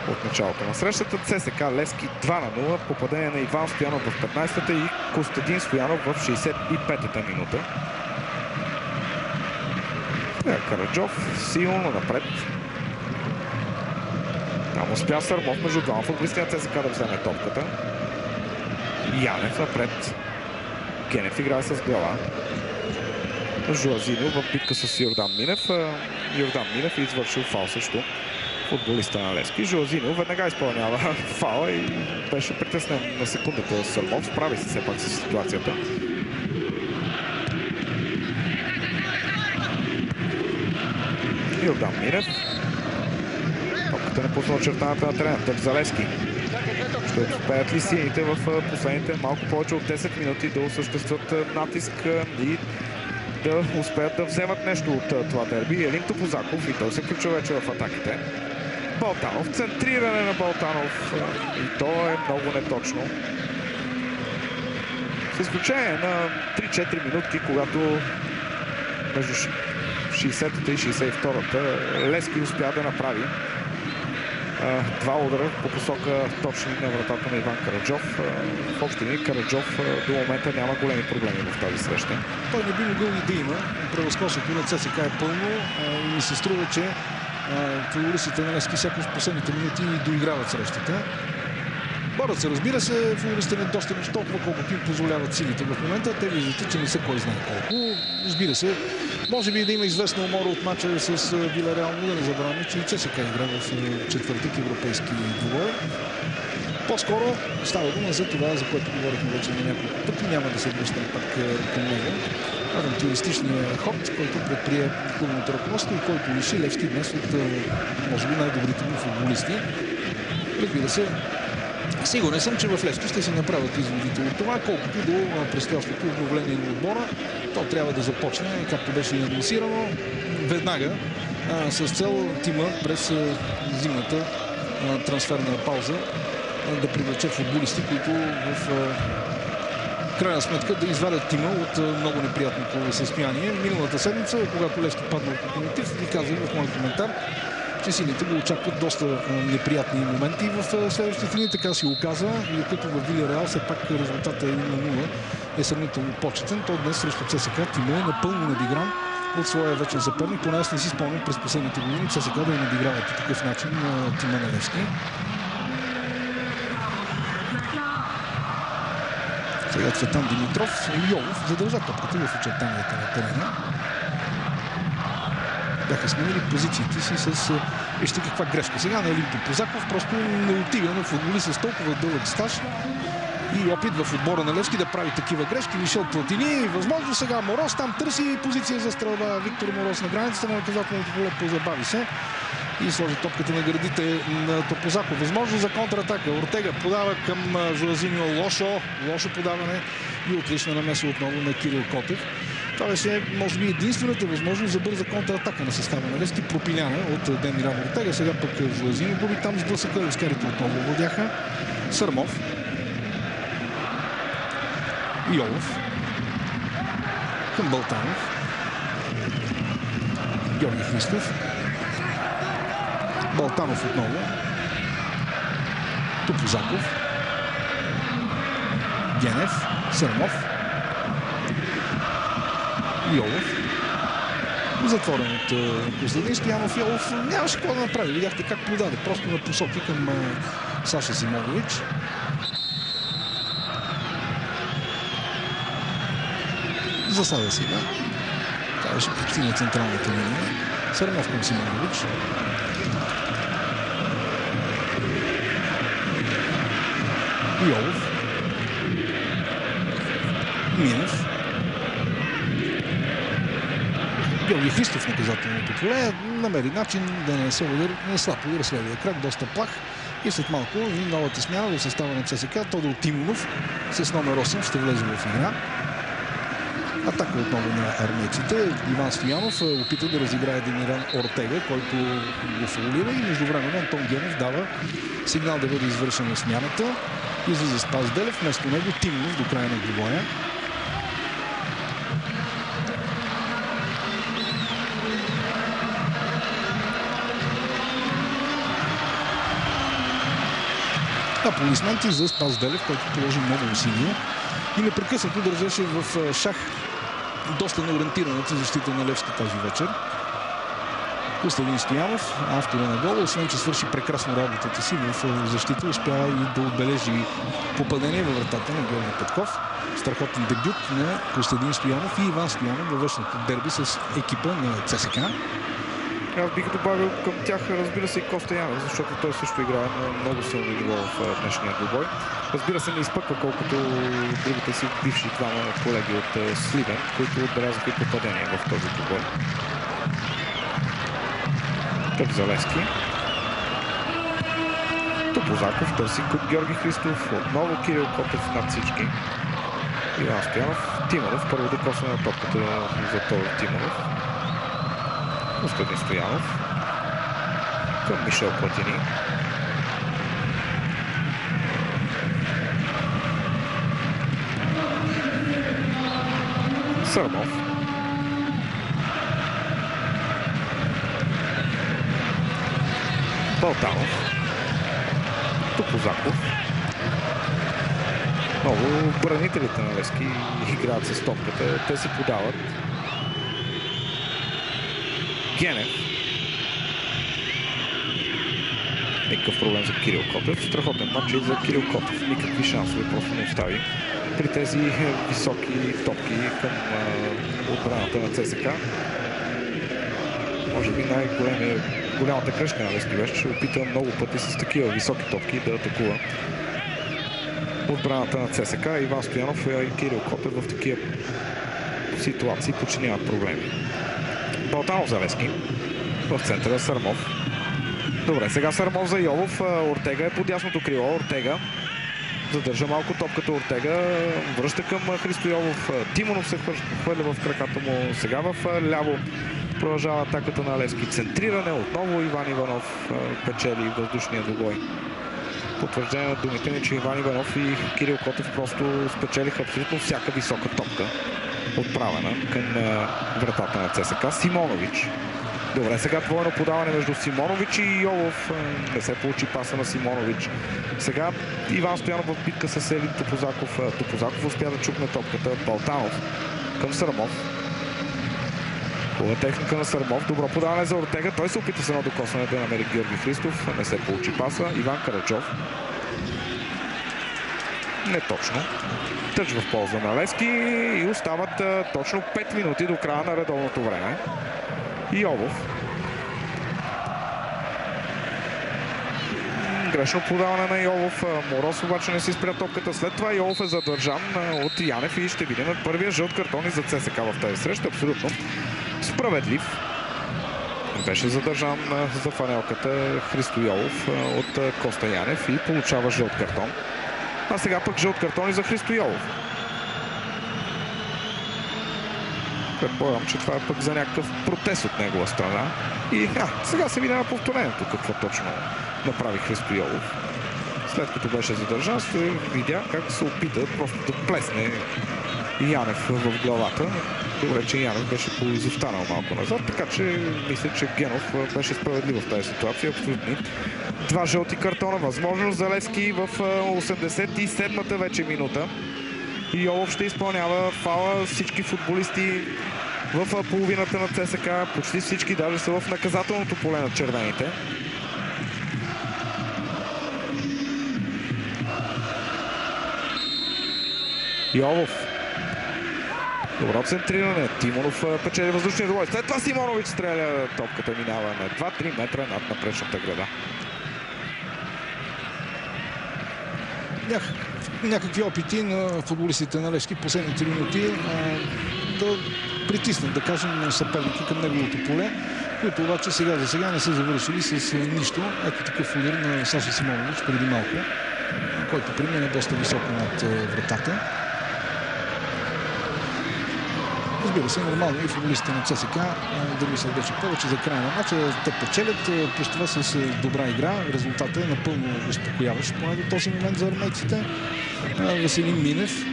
от началото на срещата. ЦСКА Левски 2-0. Попадение на Иван Стоянов в 15-та и Костадин Стоянов в 65-та минута. Караджов силно напред. Там успя Сърмов между двама футболисти на ЦСКА да вземе топката. Янев напред. Генев играе с глава. Жуазинов в битка с Йордан Минев. Йордан Минев е извършил фал срещу футболиста на Левски. Жуазинов веднага изпълнява фала и беше притеснен на секундата Сърмов. Справи се все пак с ситуацията. Йордан Минев. Топката не пусна очертаната на терена. Тъп за Левски. Ще успеят ли сините в последните малко повече от 10 минути да осъществят натиск и да успеят да вземат нещо от това дерби? Елин Топозаков и той се включва вече в атаките. Балтанов. Центриране на Балтанов. И то е много неточно. С изключение на 3-4 минутки, когато между 60-та и 62-та Левски успя да направи два удара по посока точни на вратата на Иван Караджов. В общи линии Караджов до момента няма големи проблеми в тази среща. Той не би могъл и да има. Превъзходството на ЦСКА е пълно и ми се струва, че футболистите на Левски всяко в последните минути доиграват срещата. Борят се, разбира се, футболистите не достигнат толкова, колкото им позволяват силите в момента. Те виждате, че не са кой знае колко. Разбира се, може би да има известна умора от мача с Вилареал, но да не забравяме, че и ЦСКА игра в четвъртък европейски двубой. По-скоро става дума за това, за което говорихме вече на няколко пъти. Няма да се връщам пак към него. Авантюристичният ход, който предприе клубното ръководство и който лиши Левски днес от, може би, най-добрите му футболисти. Разбира се, сигурен съм, че в Левски ще се направят изводите от това, колкото до предстоящото обновление на отбора. То трябва да започне, както беше и анонсирано, веднага с цел тима през зимната трансферна пауза да привлече футболисти, които в крайна сметка да извадят тима от много неприятното състояние. Миналата седмица, когато Левски падна от локомотив, ви казах в мой коментар, че силите го очакват доста неприятни моменти в следващите дни. Така си го каза. И като в Вилареал все пак резултатът е 1-0 е сравнително почетен. То днес срещу ЦСКА тима е напълно надигран от своя вечен съперник. Поне аз не си спомням през последните години ЦСКА да е надиграват по такъв начин на тима на Левски. Сега Цветан Димитров и Йолов задържа топката в очертанията на терена. Бяха сменили позициите си с... Вижте каква грешка. Сега на Елин Топозаков просто не отига на футболист с толкова дълъг стаж и опит в отбора на Левски да прави такива грешки. Мишел Платини, възможно сега Мороз там търси позиция за стрелба. Виктор Мороз на границата на наказателното поле, позабави се и сложи топката на гърдите на Топозаков. Възможно за контратака. Ортега подава към Жуазиньо. Лошо подаване и отлична намеса отново на Кирил Котев. Това беше, може би, единствената възможност за бърза контратака на състава на Левски, пропиляна от Демиран Ортега. Сега пък Жуазиньо губи там сблъсъка. Левскарите отново владяха. Сърмов. Йолов. Към Балтанов. Георги Христов. Балтанов отново. Топозаков. Генев. Сърмов. Йолов. Затворен от Костадин Стоянов. Йолов нямаше какво да направи. Видяхте как подаде. Просто на посоки към Саша Симонович. Засада сега. Това беше почти на централната линия. Сърмов към Симонович. Йолов. Минев. Георги Христов в наказателното поле намери начин да не се удари на слаб удар с левия крак, доста плах. И след малко и новата смяна в състава на ЦСКА, Тодор Тимонов с номер 8 ще влезе в игра. Атака отново на армейците. Иван Стоянов опита да разиграе Демиран Ортега, който го фаулира, и междувременно Антон Генов дава сигнал да бъде извършена смяната. Излиза Спас Белев, вместо него Тимонов до края на двубоя. Аплодисменти за Спас Белев, който положи много усилия и непрекъснато държеше в шах доста неориентираната защита на Левски тази вечер. Костадин Стоянов, автора на гола, освен че свърши прекрасно работата си в защита, успява и да отбележи попадение във вратата на Георги Петков. Страхотен дебют на Костадин Стоянов и Иван Стоянов във вечното дерби с екипа на ЦСКА. Аз бих добавил към тях, разбира се, и Коста Янев, защото той също играе на много силно ниво в днешния двубой. Разбира се, не изпъква колкото другите си бивши двама колеги от Сливен, които отбелязаха и попадения в този двубой. Тъп за Левски. Топозаков търси Георги Христов. Отново Кирил Котев над всички. Иван Стоянов. Тимонов. Първо докосване на топката за Тодор Тимонов. Костадин Стоянов към Мишел Платини. Сърмов. Балтанов. Топозаков. Много бранителите на Левски играят с топката. Те се подават. Генев. Никакъв проблем за Кирил Котев. Страхотен матч и за Кирил Котев. Никакви шансове просто не остави при тези високи топки към отбраната на ЦСКА. Може би голямата грешка на Левски беше, ще опита много пъти с такива високи топки да атакува отбраната на ЦСКА. Иван Стоянов и Кирил Котев в такива ситуации почти нямат проблеми. Балтанов за Левски. В центъра Сърмов. Добре, сега Сърмов за Йолов. Ортега е под дясното крило. Ортега задържа малко топката. Ортега връща към Христо Йолов. Тимонов се хвърля в краката му. Сега в ляво продължава атаката на Левски. Центриране. Отново Иван Иванов печели въздушния двубой. Потвърждение на думите ни, че Иван Иванов и Кирил Котев просто спечелиха абсолютно всяка висока топка, отправена към вратата на ЦСКА. Симонович. Добре, сега двойно подаване между Симонович и Йолов. Не се получи паса на Симонович. Сега Иван Стоянов в битка с Елин Топозаков. Топозаков успя да чукне топката. Балтанов към Сърмов. Хубава техника на Сърмов. Добро подаване за Ортега. Той се опита с едно докосване да намери Георги Христов. Не се получи паса. Иван Карачов. Не точно. Тъч в полза на Левски и остават точно 5 минути до края на редовното време. Йолов. Грешно подаване на Йолов. Мороз обаче не си спря топката. След това Йолов е задържан от Янев и ще видим първия жълт картон и за ЦСКА в тази среща. Абсолютно справедлив. Беше задържан за фанелката Христо Йолов от Коста Янев и получава жълт картон. А сега пък жълт картон и за Христо Йолов. Предполагам, че това е пък за някакъв протест от негова страна. И сега се видя на повторението какво точно направи Христо Йолов. След като беше задържан, се видя как се опита просто да плесне Янев в главата. Добре, че Янев беше поизостанал малко назад, така че мисля, че Генов беше справедлив в тази ситуация. Абсолютно. Два жълти картона. Възможност за Левски в 87-та вече минута. И Йолов ще изпълнява фаула. Всички футболисти в половината на ЦСКА, почти всички даже са в наказателното поле на червените. Йолов. Добро центриране. Тимонов печели въздушния двубой. След това Симонович стреля. Топката минава на 2-3 метра над напречната града. Някакви опити на футболистите на Левски последните минути да притиснат, да кажем, съперника към неговото поле, които обаче сега за сега не са завършили с нищо. Ето такъв удар на Сашо Симонович преди малко, който премина доста високо над вратата. Разбира се, нормално и футболистите на ЦСКА да мислят вече повече за края на матча. Те печелят, плюс това с добра игра. Резултатът е напълно успокояващ, поне до този момент за армейците. Веселин Минев,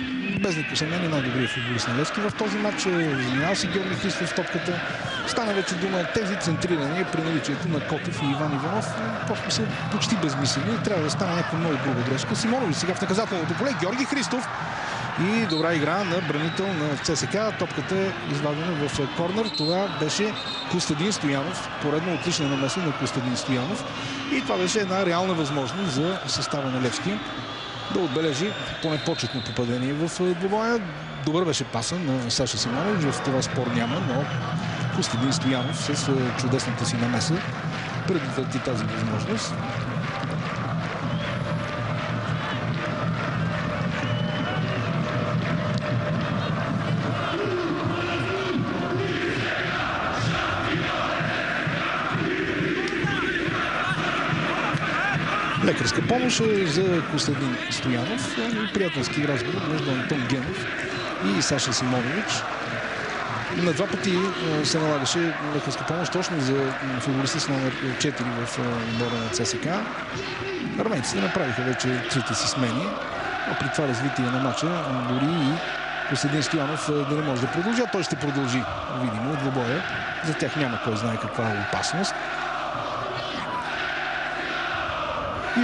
без никакво съмнение, най-добрият футболист на Левски в този матч. Занимава си Георги Христов в топката. Стана вече дума, тези центрирания при наличието на Котев и Иван Иванов просто са почти безмислени. Трябва да стане някаква много друга грешка. Симонович сега в наказателното поле. Георги Христов и добра игра на бранител на ЦСКА. Топката е извадена в корнер. Това беше Костадин Стоянов. Поредно отлична намеса на Костадин Стоянов. И това беше една реална възможност за състава на Левски да отбележи поне почетно попадение в двобоя. Добър беше паса на Саша Симонович, в това спор няма, но Костадин Стоянов с чудесната си намеса предотврати тази възможност. Лекарска помощ за Костадин Стоянов. Приятелски разговор между Антон Генов и Саша Симонович. На два пъти се налагаше лекарска помощ точно за футболиста с номер 4 в отбора на ЦСКА. Армейците направиха вече трите си смени. А при това развитие на матча дори и Костадин Стоянов да не може да продължи. Той ще продължи видимо двобоя. За тях няма кой знае каква опасност.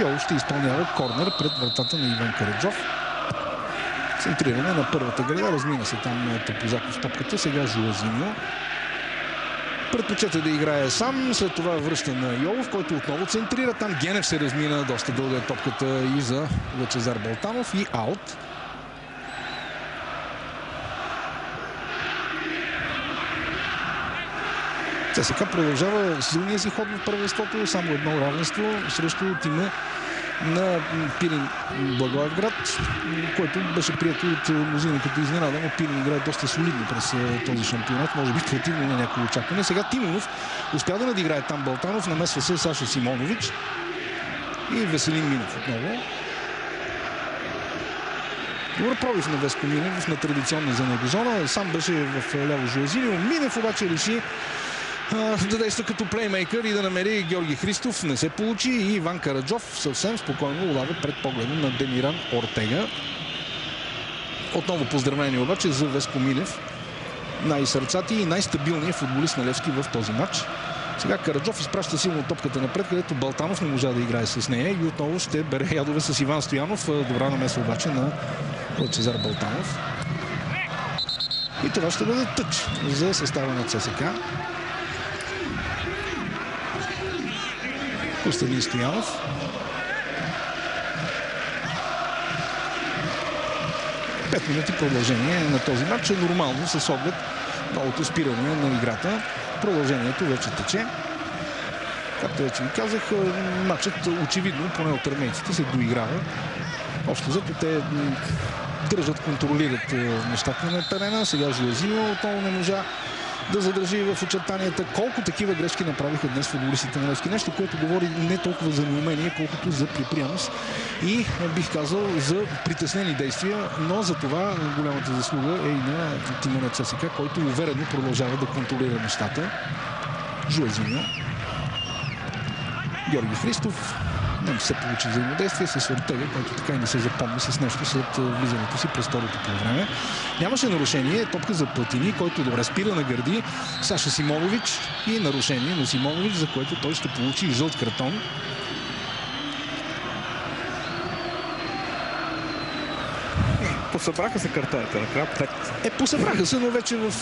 Йол ще изпълнява корнер пред вратата на Иван Караджов. Центриране на първата града. Размина се там Топозаков с топката. Сега Жуазиньо предпочита да играе сам. След това връща на Йолов, който отново центрира. Там Генев се размина. Доста дълга е топката и за Лъчезар Балтанов. И аут. ЦСКА продължава силния си ход в първенството. Само едно равенство срещу тима на Пирин Благоевград, което беше прието от мнозина като изненада, но Пирин играе доста солидно през този шампионат, може би противно на някои очакване. Сега Тимонов успя да надиграе там Балтанов, намесва се Саша Симонович и Веселин Минев отново. Добър пробив на Веско Минев на традиционна за него зона. Сам беше в ляво Жуазиньо. Минев обаче реши да действа като плеймейкър и да намери Георги Христов. Не се получи и Иван Караджов съвсем спокойно улавя пред погледа на Демиран Ортега. Отново поздравление обаче за Веско Минев. Най-сърцати и най-стабилният футболист на Левски в този матч. Сега Караджов изпраща силно топката напред, където Балтанов не можа да играе с нея и отново ще бере ядове с Иван Стоянов. Добра намеса обаче на Лъчезар Балтанов. И това ще бъде тъч за състава на ЦСКА. Костадин Стоянов. Пет минути продължение на този матч е нормално с оглед новото спиране на играта. Продължението вече тече. Както вече ви казах, матчът очевидно, поне от армейците, се доиграва. Общо зато те държат, контролират нещата на терена. Сега Жуазиньо отново не можа да задържи в очертанията. Колко такива грешки направиха днес футболистите на Левски. Нещо, което говори не толкова за неумение, колкото за припряност и бих казал за притеснени действия, но за това голямата заслуга е и на тима на ЦСКА, който уверено продължава да контролира нещата. Жуазиньо. Георги Христов. Не се получи взаимодействие с Ортега, който така и не се запомни с нещо след влизането си през второто полувреме. Нямаше нарушение. Топка за Платини, който добре спира на гърди Саша Симонович и нарушение на Симонович, за което той ще получи и жълт картон. Посъбраха се картоните накрая. Посъбраха се, но вече в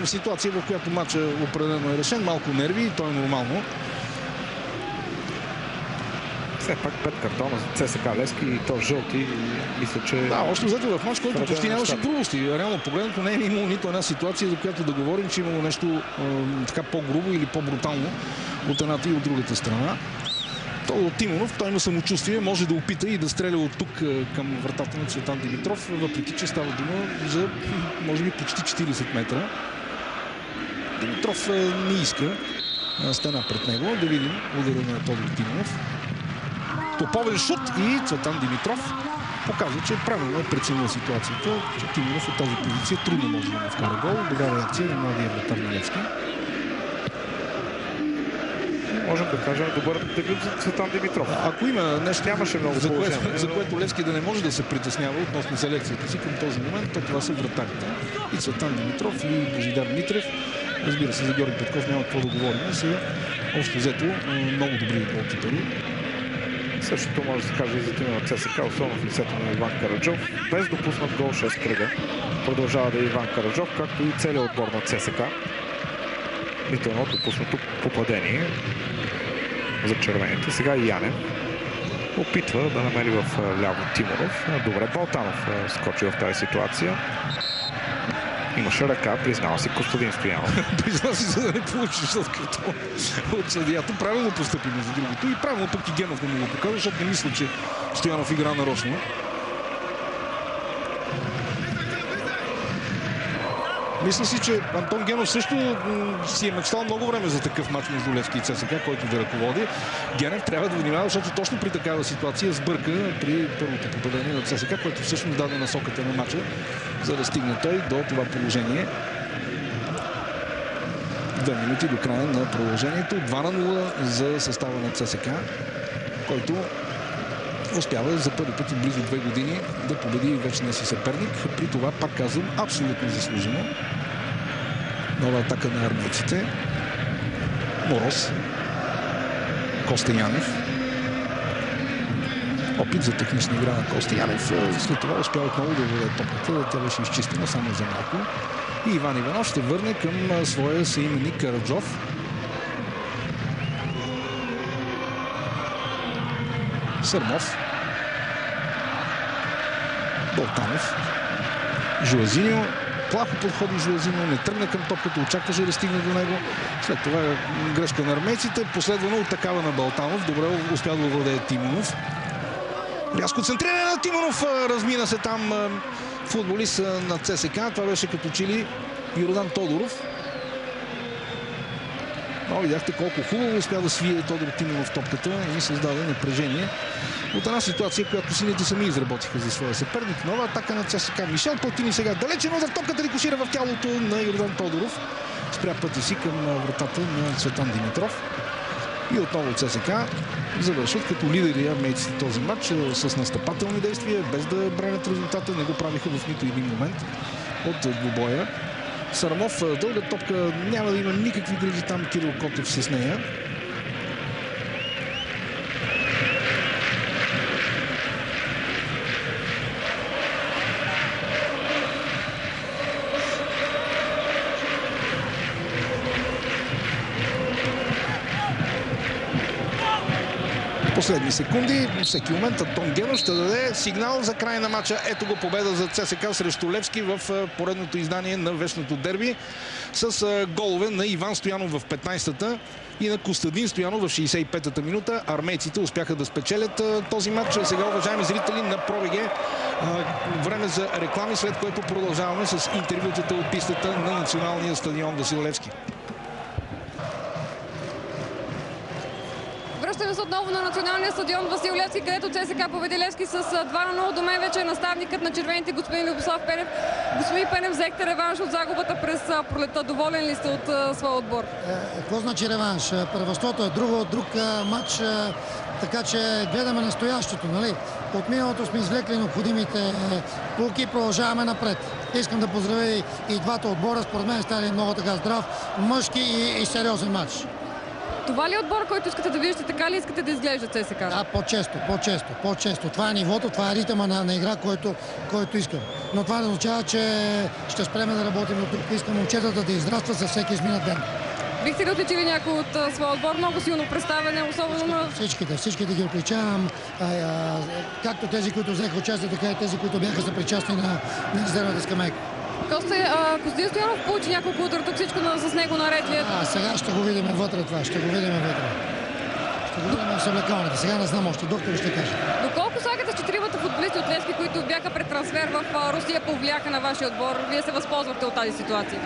ситуация, в която матча определено е решен. Малко нерви и то е нормално. Все пак 5 картона за ЦСКА Левски и то жълти. Мисля, че... Да, още взето в матч, който почти нямаше грубости. Реално погледнато не е имало нито една ситуация, за която да говорим, че имало нещо така по-грубо или по-брутално от едната и от другата страна. Той от Тимонов, той има самочувствие, може да опита и да стреля от тук към вратата на Цветан Димитров, въпреки че става дума за може би почти 40 метра. Димитров не иска стена пред него. Да видим удара на Тодор Тимонов. Топовен шут и Цветан Димитров показва, че правилно е преценил ситуацията, че Тимуров от тази позиция трудно може да му вкара гол. Добра реакция на младия вратар на Левски. Можем да кажем добър дебют за Цветан Димитров. Ако има нещо, нямаше много за което Левски да не може да се притеснява относно селекцията си към този момент, то това са вратарите. И Цветан Димитров, и Божидар Митрев. Разбира се, за Георги Петков няма какво да говорим. Са общо взето много добри голкипери. Същото може да се каже и за тима на ЦСКА, особено в лицето на Иван Караджов. Без допуснат гол 6 кръга. Продължава да е Иван Караджов, както и целият отбор на ЦСКА. Нито едно допуснато попадение за червените. Сега и Янев опитва да намери в ляво Тимуров. Добре, Балтанов скочи в тази ситуация. Имаше ръка, признава си Костадин Стоянов. Признава си, за да не получиш жълтката от съдията. Правилно постъпи между другото и правилно пък и Генов не му го показва, защото не мисля, че Стоянов игра нарочно. Мисля си, че Антон Генов също си е мечтал много време за такъв матч между Левски и ЦСКА, който да ръководи. Генев трябва да внимава, защото точно при такава ситуация сбърка при първото попадение на ЦСКА, което всъщност даде насоката на матча, за да стигне той до това положение. 2 минути до края на продължението. 2-0 за състава на ЦСКА, който успява за първи път близо 2 години да победи вечния си съперник. При това, пак казвам, абсолютно заслужено. Нова атака на армейците. Мороз. Коста Янев. Опит за технична игра на Коста Янев. След това успява отново да владее топката. Тя беше изчистена само за малко. И Иван Иванов ще върне към своя съименник Караджов. Сърмов. Балтанов. Жуазиньо. Плахо подходи Жуазиньо. Не тръгна към топката. Очакваше да стигне до него. След това грешка на армейците. Последвано от такава на Балтанов. Добре успя да владее Тимонов. Рязко центриране на Тимонов. Размина се там футболист на ЦСКА. Това беше като чили Йордан Тодоров. Но видяхте колко хубаво успя да свие Тодор Тимонов топката и създаде напрежение от една ситуация, която сините сами изработиха за своя съперник. Нова атака на ЦСКА. Мишел Платини сега далечен удар, топката рикошира в тялото на Йордан Тодоров. Спря пътя си към вратата на Цветан Димитров. И отново ЦСКА завършват като лидери армейците този матч с настъпателни действия, без да бранят резултата. Не го правиха в нито един момент от двубоя. Сарамов, дълга топка, няма да има никакви грижи там Кирил Котев с нея. Последни секунди, всеки момент Антон Генов ще даде сигнал за край на матча. Ето го, победа за ЦСКА срещу Левски в поредното издание на вечното дерби с голове на Иван Стоянов в 15-та и на Костадин Стоянов в 65-та минута. Армейците успяха да спечелят този матч. Сега, уважаеми зрители на ПроБГ, време за реклами, след което продължаваме с интервютата от пистата на националния стадион Васил Левски. Връщаме се отново на националния стадион Васил Левски, където ЦСКА победи Левски с 2-0. До мен вече е наставникът на червените, господин Любослав Пенев. Господин Пенев, взехте реванш от загубата през пролетта. Доволен ли сте от своя отбор? Какво значи реванш? Първенството е друг матч, така че гледаме настоящето, нали? От миналото сме извлекли необходимите полки, продължаваме напред. Искам да поздравя и двата отбора. Според мен стане много така здрав, мъжки и сериозен матч. Това ли е отбор, който искате да виждате? Така ли искате да изглежда ЦСКА? Да, по-често. Това е нивото, това е ритъма на игра, който искам. Но това не означава, че ще спреме да работим от тук. Искам момчетата да израстват за всеки изминат ден. Бихте ли отличили някой от своя отбор? Много силно представяне, особено на... Всичките ги отличавам. Както тези, които взеха участие, така и тези, които бяха съпричастни на резервната скамейка. Костадин Стоянов получи няколко удара, тук всичко с него наред ли? Сега ще го видим вътре това, ще го видим в съблекалната. Сега не знам още, доктор ще каже. Доколко сагата с четиримата футболисти от Левски, които бяха пред трансфер в Русия, повлияха на вашия отбор? Вие се възползвахте от тази ситуация?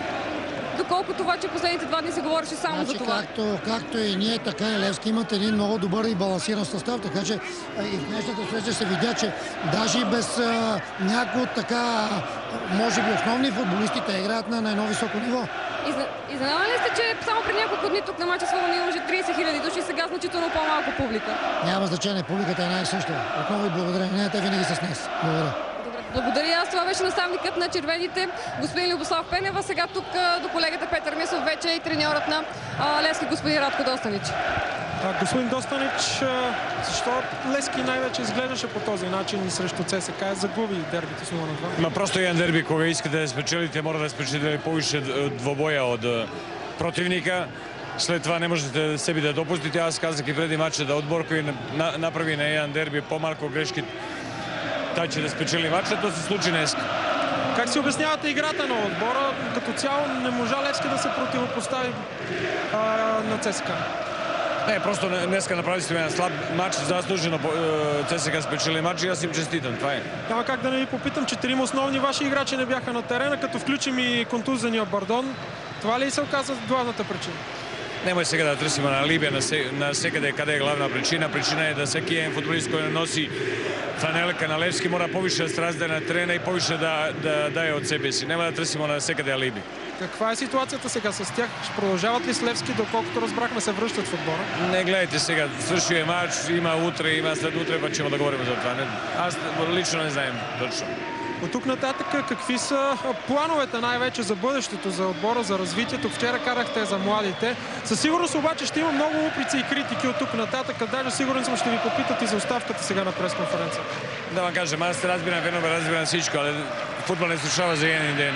колкото това, че последните 2 дни се говореше само за това. Както и ние, така и Левски имат един много добър и балансиран състав, така че и в днешната среща се видя, че даже и без някои от така, може би основни футболисти, те играят на едно високо ниво. Изненадани ли сте, че само преди няколко дни тук на мача Славон имаше 30 000 души, сега значително по-малко публика? Няма значение, публиката е една и съща. Отново и благодаря. Не, те винаги с нас. Благодаря. Благодаря аз. Това беше наставникът на червените, господин Любослав Пенев. А сега тук до колегата Петър Мисов вече и треньорът на Левски, господин Радко Достанич. Господин Достанич, защо Левски най-вече изглеждаше по този начин и срещу ЦСКА загуби дербито с 0-2? Просто jedan derbi koji искате да спечелите, мора да спечелите повече двобоя от противника. След това не можете себе да допустите. Аз казах и преди матча да отбор koji направи на jedan дерби по-малко грешки, taj će да спечели матча. То се случи днес. Как си обяснявате играта на отбора? Като цяло не можа Левски да се противопостави на ЦСКА. Не, просто днеска направи си един слаб матч, заслужено ЦСКА спечели матч и аз им честитам. Това е. Няма как да не ви попитам, че 3 основни ваши играчи не бяха на терена, като включим и контузения Бардон. Това ли се оказа главната причина? Немoj сега да търсим алибия на всекъде къде е главна причина. Причина е да всеки един футболист, който носи фанелка на Левски, мора повише да стразде на терена и повише да даде от себе си. Няма да търсим на всекъде алиби. Каква е ситуацията сега с тях? Ще продължават ли с Левски, доколкото разбрахме, се връщат в отбора? Не, гледайте сега, свърши матч, има утре, има след утре, па ćemo да говорим за това. Аз лично не знаем точно. От тук нататък какви са плановете най-вече за бъдещето, за отбора, за развитието? Вчера карахте за младите. Със сигурност обаче ще има много упреци и критики от тук нататък. Даже сигурен съм ще ви попитат и за оставката сега на пресконференция. Да вам кажем, аз разбирам Венобе, разбирам всичко, але футбол не слушава за един ден.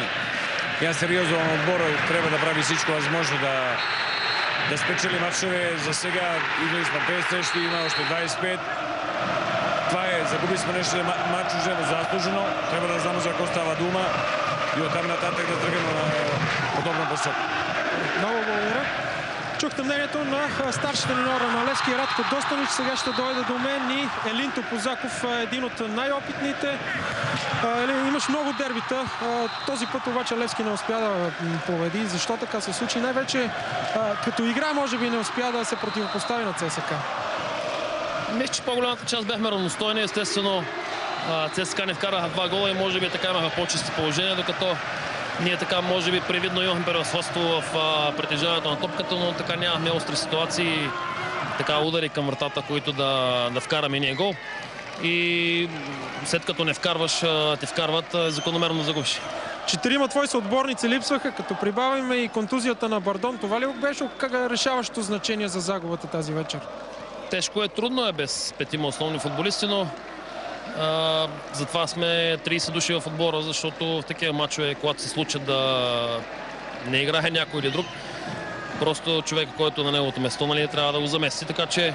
Я сериозно отбора трябва да прави всичко възможно да спечели матчове. За сега играли сме 5 срещи, има още 25. Това е, загуби сме нещо матч уже заслужено. Трябва да знам за какво става дума и оттам нататък да тръгнем на подобна посока. Много благодаря. Чухте мнението на старши треньора на Левски Радко Достанич. Сега ще дойде до мен и Елин Топозаков, един от най-опитните. Имаш много дербита. Този път обаче Левски не успя да победи. Защо така се случи? Най-вече като игра може би не успя да се противопостави на ЦСКА. Мисля, че по-голямата част бяхме равностойни. Естествено, ЦСКА не вкараха 2 гола и може би така имаха по-чисти положения, докато ние така може би привидно имахме превъзходство в притежаването на топката, но така нямахме остри ситуации, така удари към вратата, които да вкараме ние гол. И след като не вкарваш, ти вкарват, закономерно загубиш. 4 твои съотборници липсваха, като прибавим и контузията на Бардон. Това ли беше решаващото значение за загубата тази вечер? Тежко е, трудно е без 5 основни футболисти, но затова сме 30 души в отбора, защото в такива матчове, когато се случат да не играе някой или друг, просто човек, който на неговото место, нали, трябва да го замести. Така че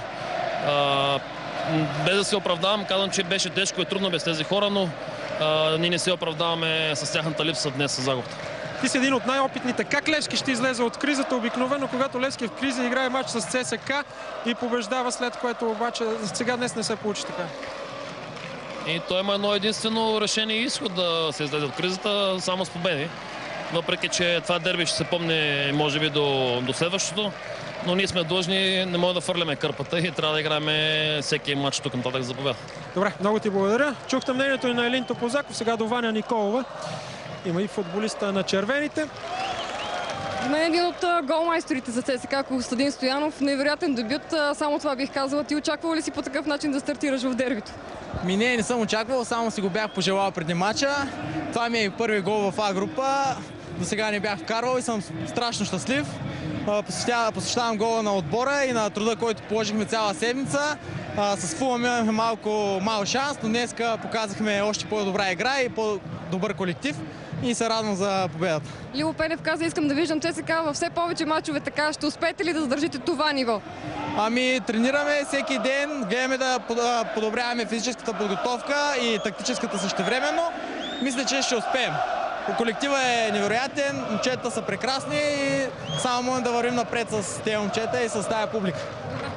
без да се оправдавам, казвам, че беше тежко и трудно без тези хора, но ние не се оправдаваме с тяхната липса днес с загубата. Ти си един от най-опитните. Как Левски ще излезе от кризата? Обикновено, когато Левски е в криза, играе матч с ЦСКА и побеждава, след което обаче сега днес не се получи така. И той има едно единствено решение и изход да се излезе от кризата само с победи. Въпреки че това дерби ще се помни може би до следващото, но ние сме длъжни, не можем да фърляме кърпата и трябва да играем всеки матч тук нататък за победа. Добре, много ти благодаря. Чухте мнението и на Елин Топозаков, сега до Ваня Николова. Има и футболиста на червените. За мен един от голмайсторите за ЦСКА, Костадин Стоянов. Невероятен дебют, само това бих казала. Ти очаквал ли си по такъв начин да стартираш в дербито? Не съм очаквал, само си го бях пожелал преди матча. Това ми е първи гол в А група. До сега не бях вкарвал и съм страшно щастлив. Посещавам гола на отбора и на труда, който положихме цяла седмица. С Фулъм имахме малко шанс, но днес показахме още по-добра игра и по-добър колектив и се радвам за победата. Любо Пенев каза, искам да виждам ЦСКА във все повече мачове така. Ще успеете ли да задържите това ниво? Тренираме всеки ден, гледаме да подобряваме физическата подготовка и тактическата същевременно. Мисля, че ще успеем. Колектива е невероятен, момчетата са прекрасни и само можем да вървим напред с тези момчета и с тази публика.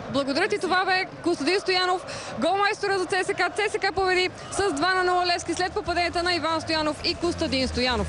Благодаря ти, това бе Костадин Стоянов, голмайстора за ЦСКА. ЦСКА победи с 2-0 Левски след попаденията на Иван Стоянов и Костадин Стоянов.